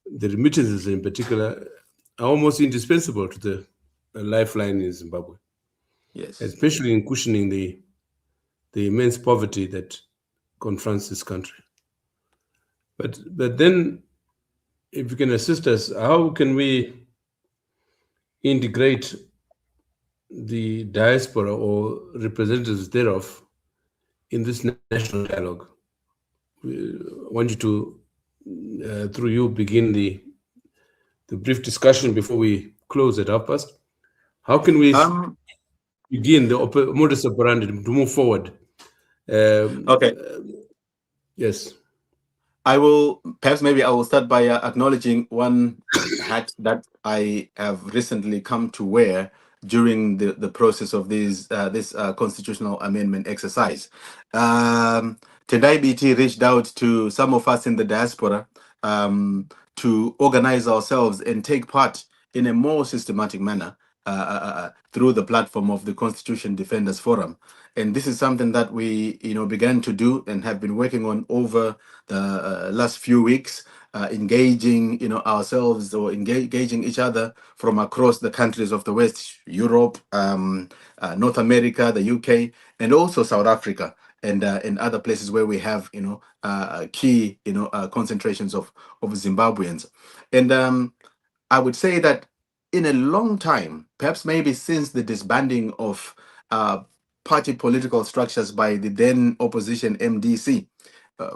the remittances in particular, are almost indispensable to the lifeline in Zimbabwe. Yes. Especially in cushioning the immense poverty that confronts this country. But then, if you can assist us, how can we integrate the diaspora or representatives thereof in this national dialogue? I want you to, through you, begin the brief discussion before we close at past. How can we begin the modus operandi to move forward? Okay. Yes. I will, perhaps maybe I will start by acknowledging one hat that I have recently come to wear during the process of this constitutional amendment exercise. Tendai BT reached out to some of us in the diaspora to organize ourselves and take part in a more systematic manner through the platform of the Constitution Defenders Forum. And this is something that we, began to do and have been working on over the last few weeks, engaging, ourselves or engaging each other from across the countries of the West, Europe, North America, the UK, and also South Africa, and other places where we have, key, concentrations of Zimbabweans. And I would say that in a long time, perhaps maybe since the disbanding of party political structures by the then opposition MDC,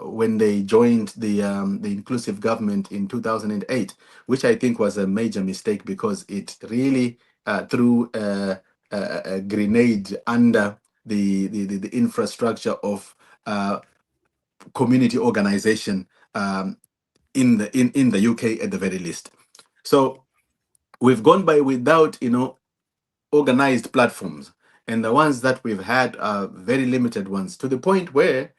when they joined the inclusive government in 2008, which I think was a major mistake because it really threw a grenade under the infrastructure of community organization in the UK at the very least. So we've gone by without organized platforms, and the ones that we've had are very limited ones, to the point where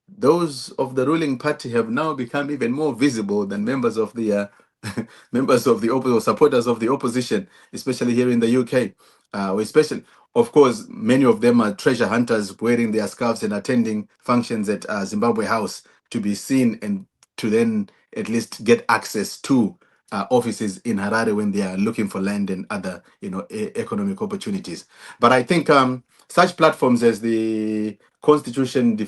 those of the ruling party have now become even more visible than members of the members of the opposition, supporters of the opposition, especially here in the UK. Especially, of course, many of them are treasure hunters, wearing their scarves and attending functions at Zimbabwe House to be seen and to then at least get access to offices in Harare when they are looking for land and other, economic opportunities. But I think such platforms as the Constitution the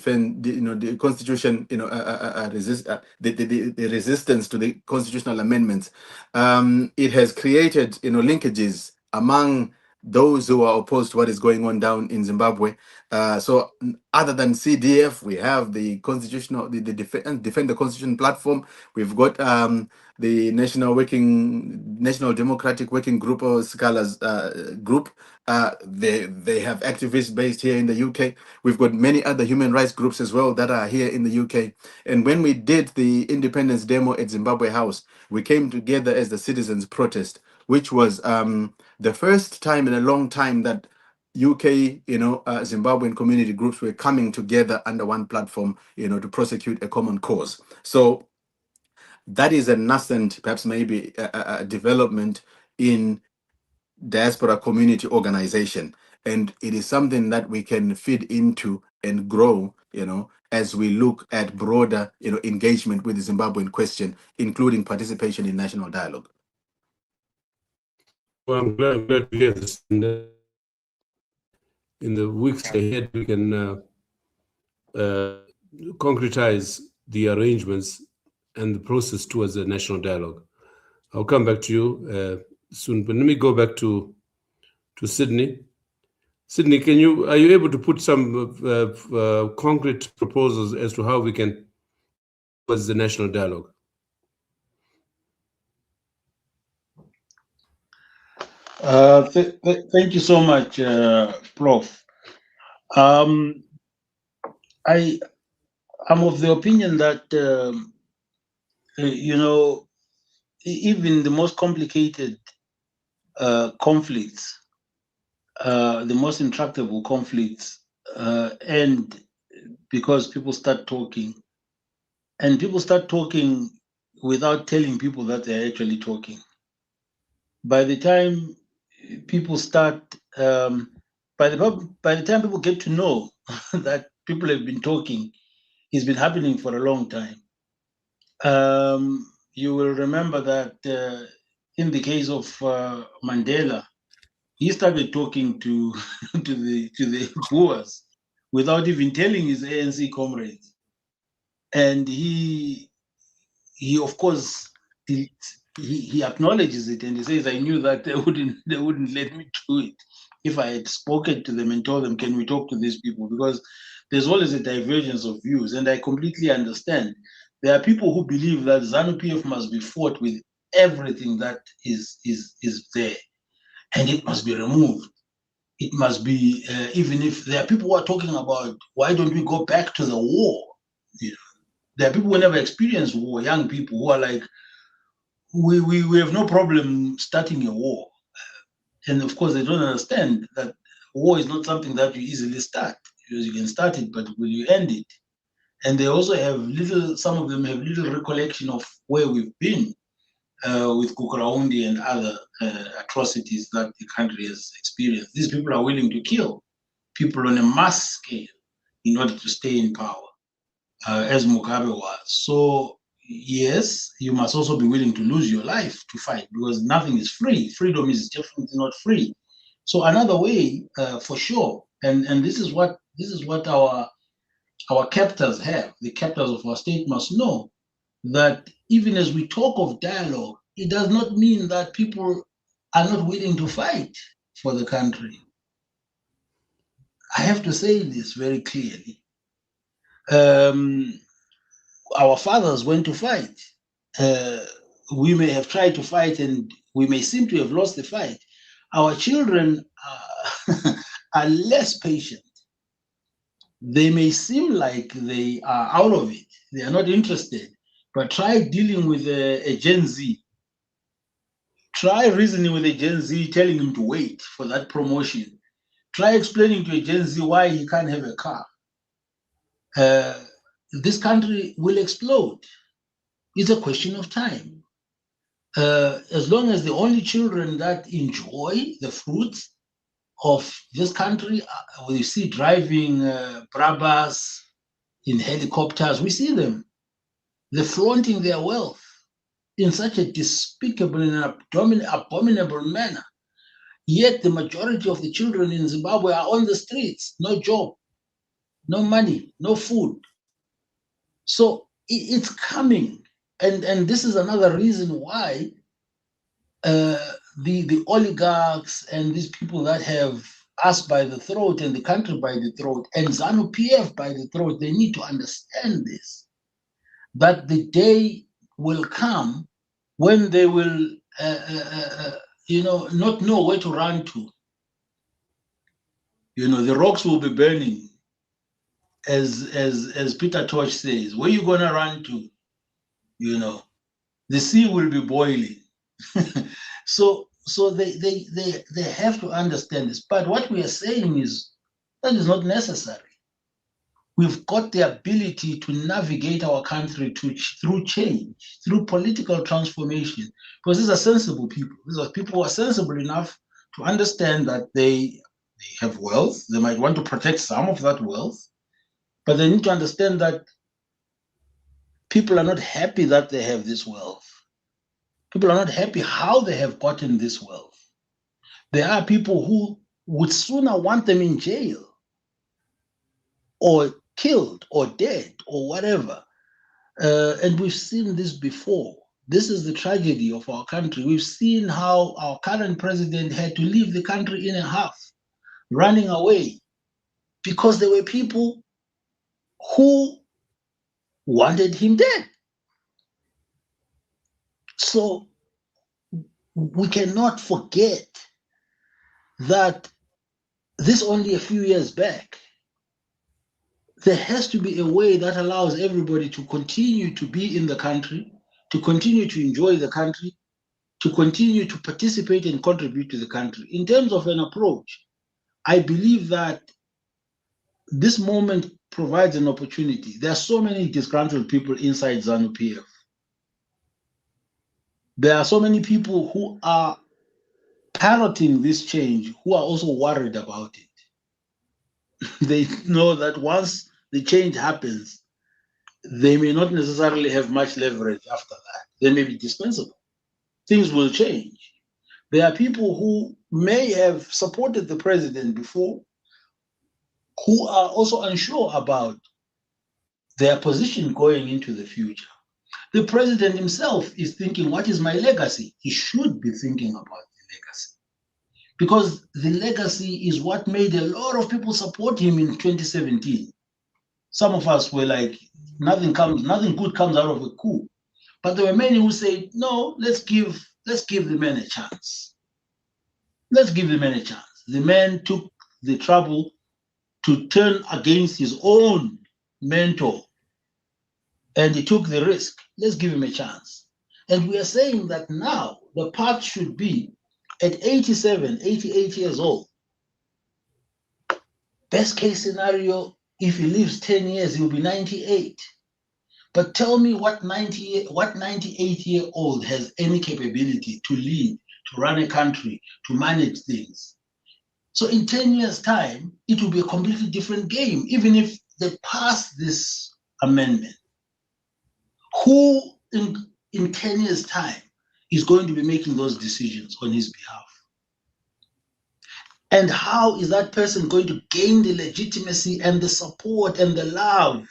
Constitution, the resistance to the constitutional amendments, it has created, linkages among those who are opposed to what is going on down in Zimbabwe. So other than CDF, we have the constitutional, the Defend the Constitution platform. We've got the National Democratic Working Group, or Scholars Group. They have activists based here in the UK. We've got many other human rights groups as well that are here in the UK. And when we did the independence demo at Zimbabwe House, we came together as the citizens' protest, which was the first time in a long time that UK, Zimbabwean community groups were coming together under one platform, to prosecute a common cause. So that is a nascent, perhaps maybe a development in diaspora community organization. And it is something that we can feed into and grow, as we look at broader, engagement with the Zimbabwean question, including participation in national dialogue. Well, I'm glad to hear this. In the weeks ahead, we can concretize the arrangements and the process towards the national dialogue. I'll come back to you soon, but let me go back to to Sydney. Sydney, are you able to put some concrete proposals as to how we can towards the national dialogue? Thank you so much, Prof. I'm of the opinion that you know, even the most complicated conflicts, the most intractable conflicts, end because people start talking, and people start talking without telling people that they're actually talking. By the time people start, by the time people get to know that people have been talking, it's been happening for a long time. You will remember that in the case of Mandela, he started talking to to the Boers without even telling his ANC comrades, and he of course he acknowledges it, and he says, "I knew that they wouldn't let me do it if I had spoken to them and told them, can we talk to these people?" Because there's always a divergence of views, and I completely understand. There are people who believe that ZANU-PF must be fought with everything that is there, and it must be removed. It must be, even if there are people who are talking about, why don't we go back to the war? You know, there are people who never experienced war, young people who are like, we have no problem starting a war. And of course, they don't understand that war is not something that you easily start, because you can start it, but will you end it? And they also have some of them have little recollection of where we've been with Kukuraundi and other atrocities that the country has experienced. These people are willing to kill people on a mass scale in order to stay in power, as Mugabe was. So yes, you must also be willing to lose your life to fight, because nothing is free. Freedom is definitely not free. So another way, for sure, and this is what our captors have. The captors of our state must know that even as we talk of dialogue, it does not mean that people are not willing to fight for the country. I have to say this very clearly. Our fathers went to fight. We may have tried to fight and we may seem to have lost the fight. Our children are less patient. They may seem like they are out of it. They are not interested. But try dealing with a Gen Z. Try reasoning with a Gen Z, telling him to wait for that promotion. Try explaining to a Gen Z why he can't have a car. This country will explode. It's a question of time. As long as the only children that enjoy the fruits of this country, we see driving Brabus in helicopters, we see them. They're flaunting their wealth in such a despicable and abominable manner. Yet the majority of the children in Zimbabwe are on the streets, no job, no money, no food. So it's coming. And this is another reason why the oligarchs and these people that have us by the throat and the country by the throat and ZANU-PF by the throat, they need to understand this, that the day will come when they will not know where to run to. The rocks will be burning, as Peter Tosh says. Where you gonna run to? The sea will be boiling. So they have to understand this. But what we are saying is that is not necessary. We've got the ability to navigate our country through change, through political transformation, because these are sensible people. These are people who are sensible enough to understand that they have wealth. They might want to protect some of that wealth, but they need to understand that people are not happy that they have this wealth. People are not happy how they have gotten this wealth. There are people who would sooner want them in jail or killed or dead or whatever. And we've seen this before. this is the tragedy of our country. We've seen how our current president had to leave the country in a half, running away, because there were people who wanted him dead. So we cannot forget that this only a few years back. There has to be a way that allows everybody to continue to be in the country, to continue to enjoy the country, to continue to participate and contribute to the country. In terms of an approach, I believe that this moment provides an opportunity. There are so many disgruntled people inside ZANU-PF. There are so many people who are parroting this change, who are also worried about it. They know that once the change happens, they may not necessarily have much leverage after that. They may be dispensable. Things will change. There are people who may have supported the president before, who are also unsure about their position going into the future. The president himself is thinking, what is my legacy? He should be thinking about the legacy, because the legacy is what made a lot of people support him in 2017. Some of us were like, nothing good comes out of a coup. But there were many who said, no, let's give the man a chance. Let's give the man a chance. The man took the trouble to turn against his own mentor, and he took the risk. Let's give him a chance. And we are saying that now the path should be at 87, 88 years old. Best case scenario, if he lives 10 years, he'll be 98. But tell me what 98-year-old has any capability to lead, to run a country, to manage things? So in 10 years' time, it will be a completely different game, even if they pass this amendment. Who in 10 years' time is going to be making those decisions on his behalf? And how is that person going to gain the legitimacy and the support and the love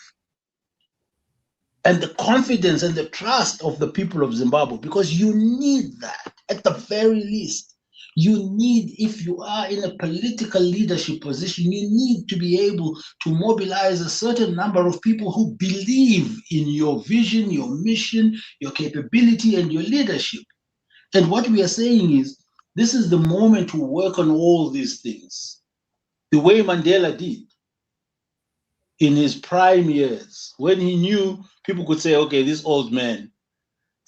and the confidence and the trust of the people of Zimbabwe? Because you need that at the very least. You need, if you are in a political leadership position, you need to be able to mobilize a certain number of people who believe in your vision, your mission, your capability, and your leadership. And what we are saying is, this is the moment to work on all these things, the way Mandela did in his prime years, when he knew people could say, okay, this old man,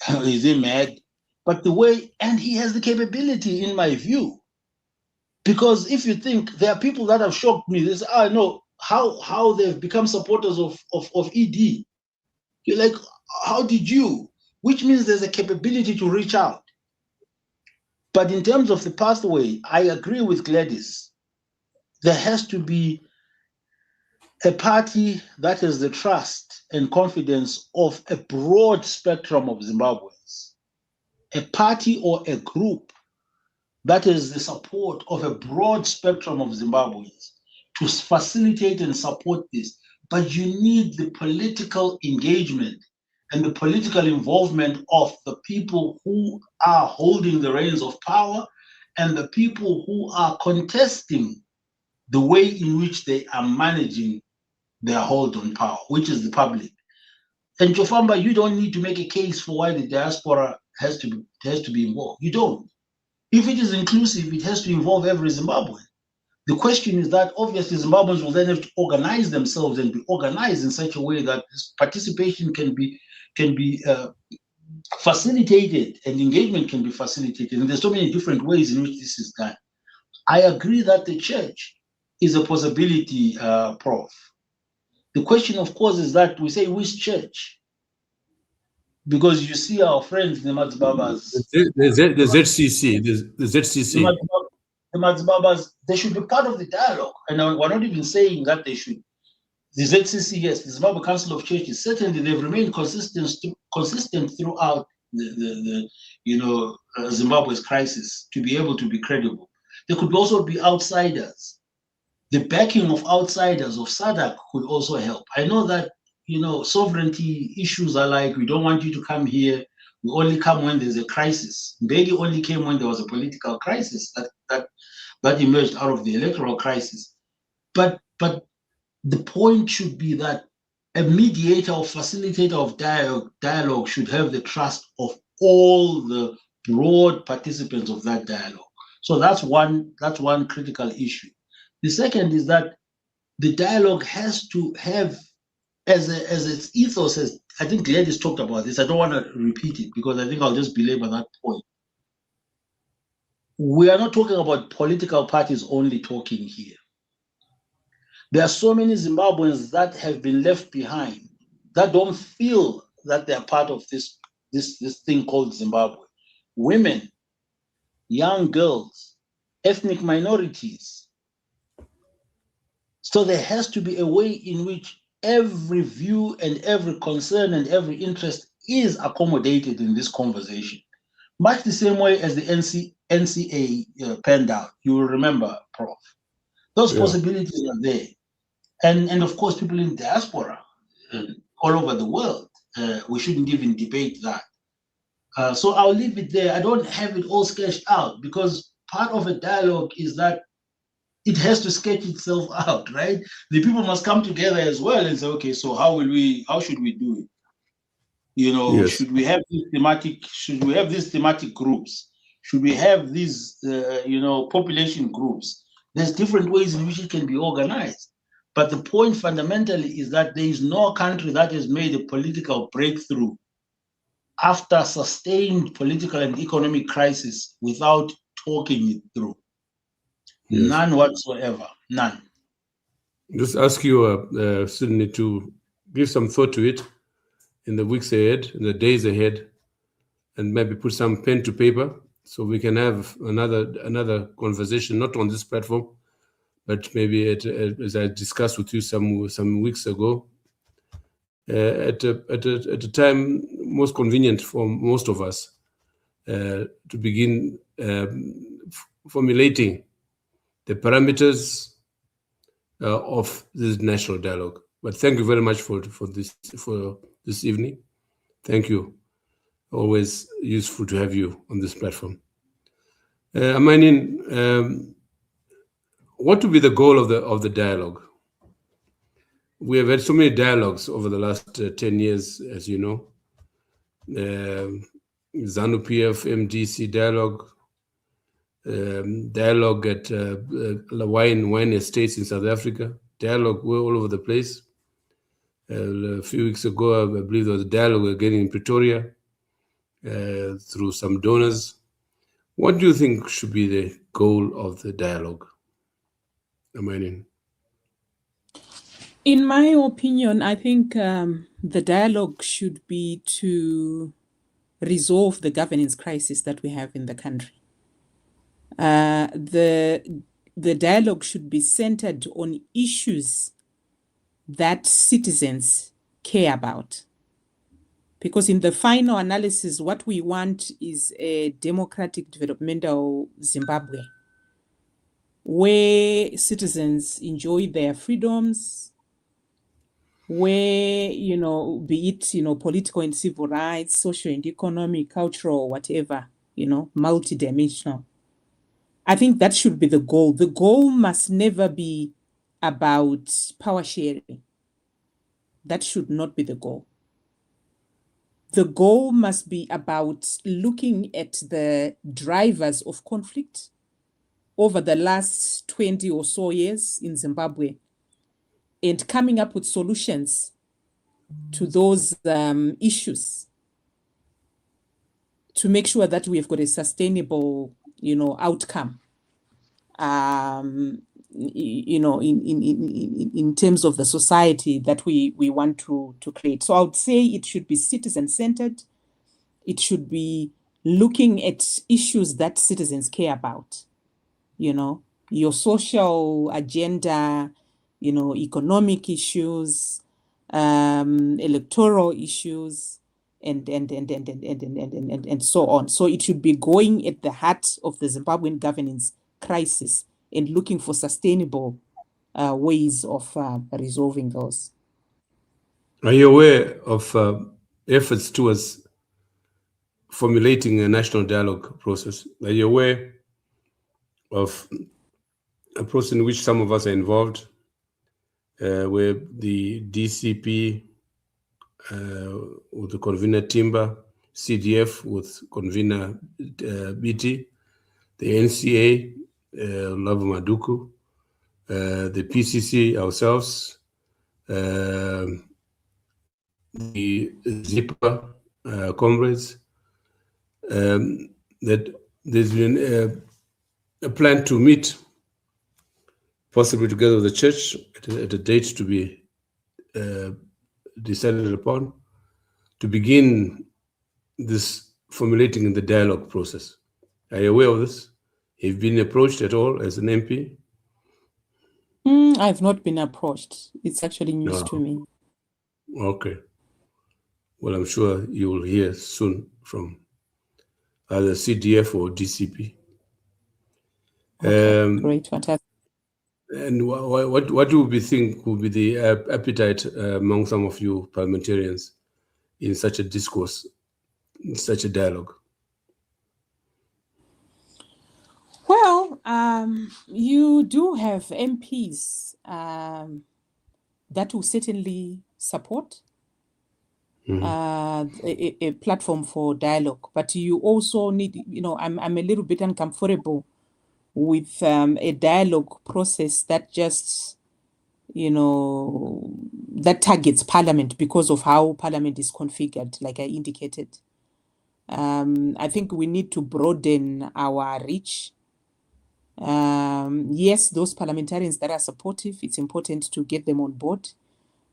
is he mad? But the way, and he has the capability, in my view, because if you think, there are people that have shocked me. They say, I know how they've become supporters of ED. You're like, how did you? Which means there's a capability to reach out. But in terms of the pathway, I agree with Gladys. There has to be a party that has the trust and confidence of a broad spectrum of Zimbabweans. A party or a group that is the support of a broad spectrum of Zimbabweans to facilitate and support this. But you need the political engagement and the political involvement of the people who are holding the reins of power and the people who are contesting the way in which they are managing their hold on power, which is the public. And Jofamba, you don't need to make a case for why the diaspora has to be involved. You don't. If it is inclusive, it has to involve every Zimbabwean. The question is that obviously Zimbabweans will then have to organize themselves and be organized in such a way that this participation can be facilitated and engagement can be facilitated. And there's so many different ways in which this is done. I agree that the church is a possibility, Prof. The question, of course, is that we say which church? Because you see our friends, the Mazbabas. The ZCC, the ZCC. The Mazbabas, they should be part of the dialogue. And we're not even saying that they should. The ZCC, yes, the Zimbabwe Council of Churches, certainly they've remained consistent throughout the Zimbabwe's crisis to be able to be credible. There could also be outsiders. The backing of outsiders of SADC could also help. I know that sovereignty issues are like, we don't want you to come here, We only come when there's a crisis. Mbeki only came when there was a political crisis that emerged out of the electoral crisis. But the point should be that a mediator or facilitator of dialogue should have the trust of all the broad participants of that dialogue. So that's one critical issue. The second is that the dialogue has to have as its ethos, as I think Gladys talked about this. I don't want to repeat it because I think I'll just belabor that point. We are not talking about political parties only talking here. There are so many Zimbabweans that have been left behind that don't feel that they're part of this thing called Zimbabwe. Women, young girls, ethnic minorities. So there has to be a way in which every view and every concern and every interest is accommodated in this conversation. Much the same way as the NCA panned out. You will remember, Prof. Those possibilities are there. And of course, people in diaspora all over the world. We shouldn't even debate that. So I'll leave it there. I don't have it all sketched out because part of a dialogue is that it has to sketch itself out, right? The people must come together as well and say, okay, so how should we do it? You know, should we have these thematic groups? Should we have these, population groups? There's different ways in which it can be organized. But the point fundamentally is that there is no country that has made a political breakthrough after sustained political and economic crisis without talking it through. Yes. None whatsoever, none. Just ask you, Sydney, to give some thought to it in the weeks ahead, in the days ahead, and maybe put some pen to paper so we can have another conversation, not on this platform, but maybe as I discussed with you some weeks ago, at a time most convenient for most of us to begin formulating the parameters of this national dialogue. But thank you very much for this evening. Thank you. Always useful to have you on this platform. Amanin, what would be the goal of the dialogue? We have had so many dialogues over the last 10 years, as you know. ZANU-PF, MDC dialogue, dialogue at wine estates in South Africa, dialogue all over the place. A few weeks ago, I believe there was a dialogue we were getting in Pretoria through some donors. What do you think should be the goal of the dialogue? Amanin? In my opinion, I think the dialogue should be to resolve the governance crisis that we have in the country. The dialogue should be centered on issues that citizens care about. Because in the final analysis, what we want is a democratic, developmental Zimbabwe, where citizens enjoy their freedoms, where, be it, political and civil rights, social and economic, cultural, whatever, multidimensional. I think that should be the goal. The goal must never be about power sharing. That should not be the goal. The goal must be about looking at the drivers of conflict over the last 20 or so years in Zimbabwe and coming up with solutions to those issues to make sure that we have got a sustainable, outcome, in terms of the society that we want to create. So I would say it should be citizen-centered. It should be looking at issues that citizens care about, your social agenda, economic issues, electoral issues, and so on. So it should be going at the heart of the Zimbabwean governance crisis and looking for sustainable ways of resolving those. Are you aware of efforts towards formulating a national dialogue process. Are you aware of a process in which some of us are involved, where the DCP with the convener Timber, CDF with convener BT, the NCA, Love Maduku, the PCC ourselves, the ZIPA comrades, that there's been a plan to meet, possibly together with the church, at a date to be decided upon, to begin this formulating in the dialogue process. Are you aware of this? Have you been approached at all as an MP? I've not been approached. It's actually news to me. Okay. Well, I'm sure you will hear soon from either CDF or DCP. Okay, great, fantastic. And what do we think will be the appetite among some of you parliamentarians in such a discourse, in such a dialogue? Well, you do have MPs that will certainly support a platform for dialogue, but you also need, I'm a little bit uncomfortable with a dialogue process that just, that targets Parliament because of how Parliament is configured, like I indicated. I think we need to broaden our reach. Yes, those parliamentarians that are supportive, it's important to get them on board.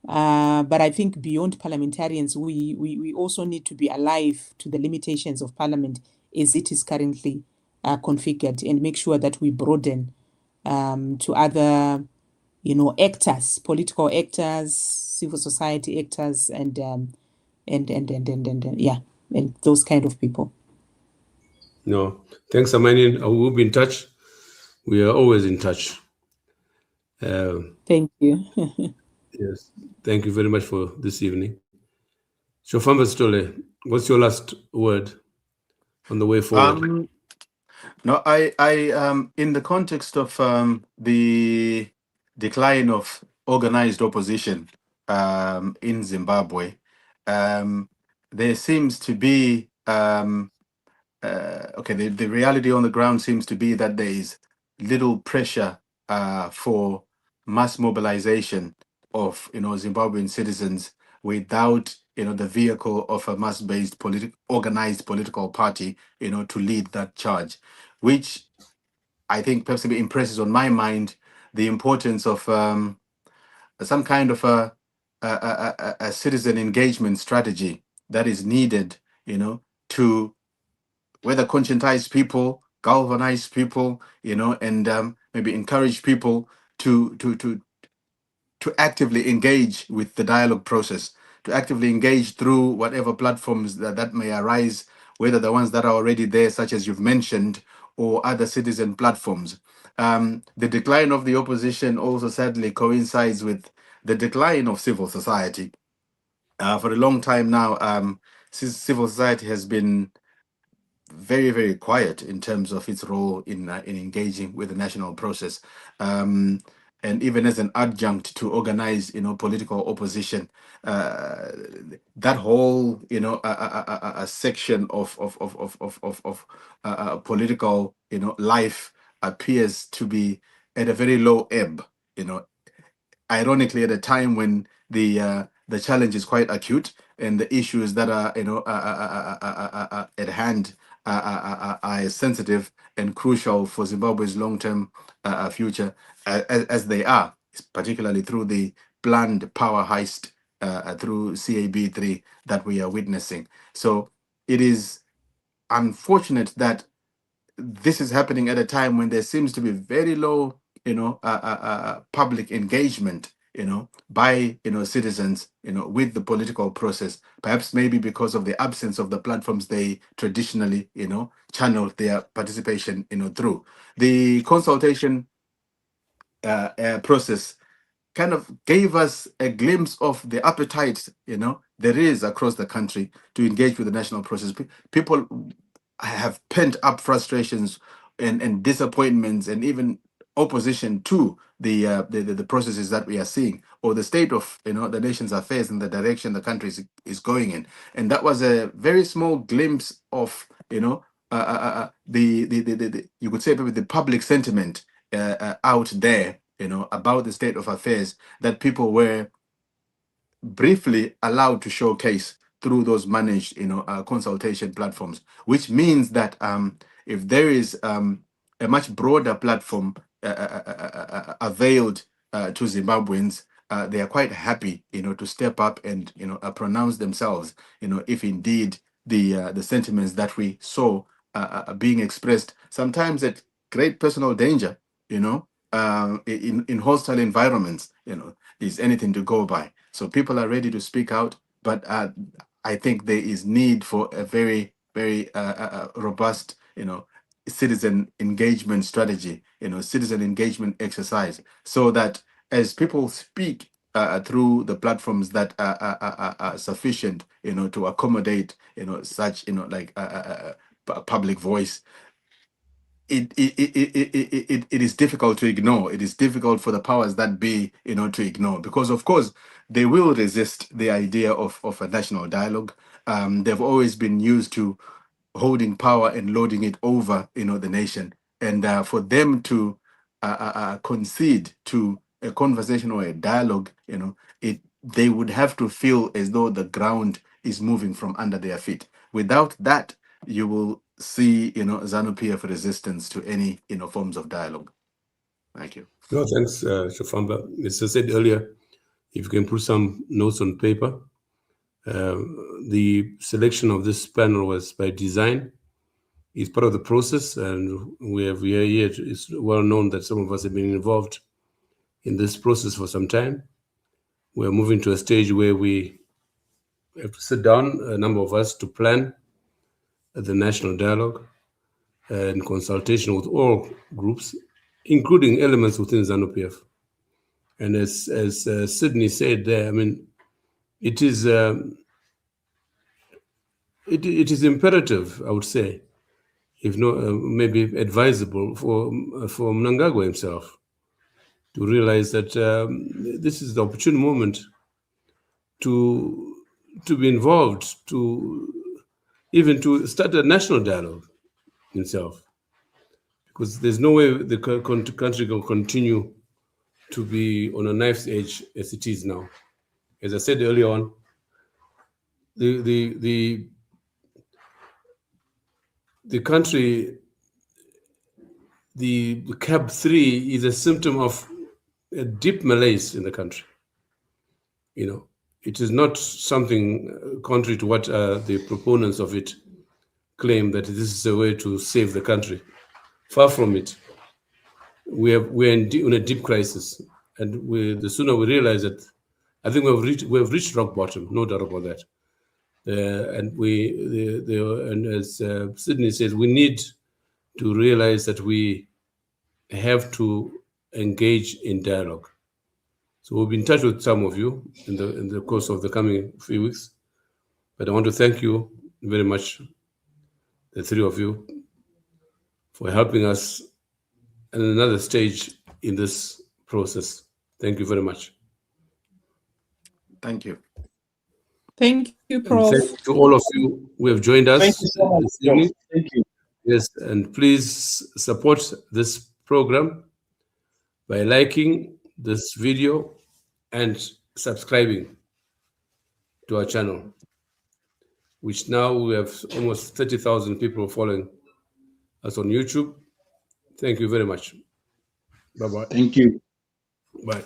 But I think beyond parliamentarians, we also need to be alive to the limitations of Parliament as it is currently configured, and make sure that we broaden to other, actors, political actors, civil society actors, and those kind of people. No, thanks, Amanian. We'll be in touch. We are always in touch. Thank you. Yes, thank you very much for this evening. Shofamba Stole, what's your last word on the way forward? No, I in the context of the decline of organized opposition in Zimbabwe, there seems to be the reality on the ground seems to be that there is little pressure for mass mobilization of Zimbabwean citizens without the vehicle of a mass-based organized political party to lead that charge, which I think perhaps impresses on my mind the importance of some kind of a citizen engagement strategy that is needed, to whether conscientize people, galvanize people, and maybe encourage people to actively engage with the dialogue process, to actively engage through whatever platforms that may arise, whether the ones that are already there, such as you've mentioned, or other citizen platforms. The decline of the opposition also sadly coincides with the decline of civil society. For a long time now, civil society has been very, very quiet in terms of its role in engaging with the national process, and even as an adjunct to organize, political opposition. That whole, a section of political, life appears to be at a very low ebb. Ironically, at a time when the challenge is quite acute and the issues that are, at hand are sensitive and crucial for Zimbabwe's long-term future, as they are, particularly through the planned power heist through CAB3 that we are witnessing. So it is unfortunate that this is happening at a time when there seems to be very low, public engagement, by citizens, with the political process. Perhaps maybe because of the absence of the platforms they traditionally, channel their participation, through. The consultation process kind of gave us a glimpse of the appetite, there is across the country to engage with the national process. People have pent up frustrations and disappointments and even opposition to the processes that we are seeing, or the state of the nation's affairs and the direction the country is going in. And that was a very small glimpse of the you could say maybe the public sentiment out there about the state of affairs that people were briefly allowed to showcase through those managed consultation platforms, which means that if there is a much broader platform availed to Zimbabweans, they are quite happy to step up and pronounce themselves if indeed the sentiments that we saw being expressed, sometimes at great personal danger, in hostile environments, is anything to go by. So people are ready to speak out, but I think there is need for a very, very robust, citizen engagement strategy, citizen engagement exercise, so that as people speak through the platforms that are sufficient, to accommodate, such, like public voice, it is difficult to ignore. It is difficult for the powers that be, to ignore, because of course they will resist the idea of a national dialogue. They've always been used to holding power and lording it over, the nation, and for them to concede to a conversation or a dialogue, they would have to feel as though the ground is moving from under their feet. Without that, you will see, ZANU-PF resistance to any, forms of dialogue. Thank you. No, thanks, Shafamba. As I said earlier, if you can put some notes on paper, the selection of this panel was by design. It's part of the process, and we are here. It's well known that some of us have been involved in this process for some time. We're moving to a stage where we have to sit down, a number of us, to plan the national dialogue in consultation with all groups, including elements within ZANU-PF. And as Sydney said there, I mean, it is imperative, I would say, if not maybe advisable for Mnangagwa himself to realize that this is the opportune moment to be involved, even to start a national dialogue himself, because there's no way the country can continue to be on a knife's edge as it is now. As I said earlier on, the country, the CAB 3 is a symptom of a deep malaise in the country. It is not something contrary to what the proponents of it claim, that this is a way to save the country. Far from it. We're in a deep crisis, and the sooner we realize that, I think we have reached rock bottom, no doubt about that. And as Sydney says, we need to realize that we have to engage in dialogue. So we'll be in touch with some of you in the course of the coming few weeks. But I want to thank you very much, the three of you, for helping us at another stage in this process. Thank you very much. Thank you. Thank you, Prof. And thank you to all of you who have joined us. Thank you so much. this evening. Thank you. Yes, and please support this program by liking this video and subscribing to our channel, which now we have almost 30,000 people following us on YouTube. Thank you very much. Bye-bye. Thank you. Bye.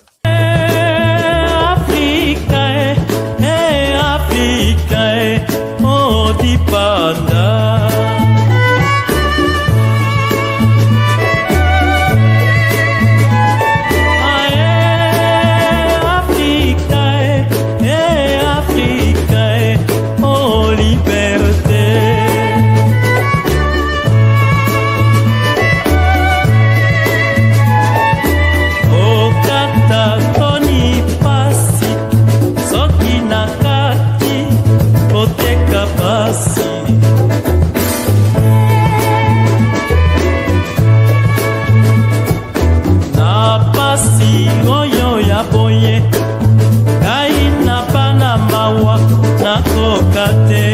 nakoka te.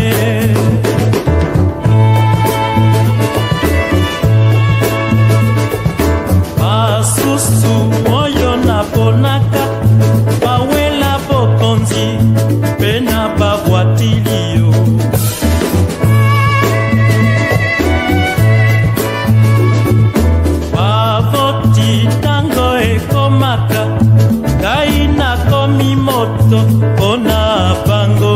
Basusu oyo naponaka bawela bokonzi pena babwatilio. Bavoti tango ekomaka ngai nakomi moto pona bango.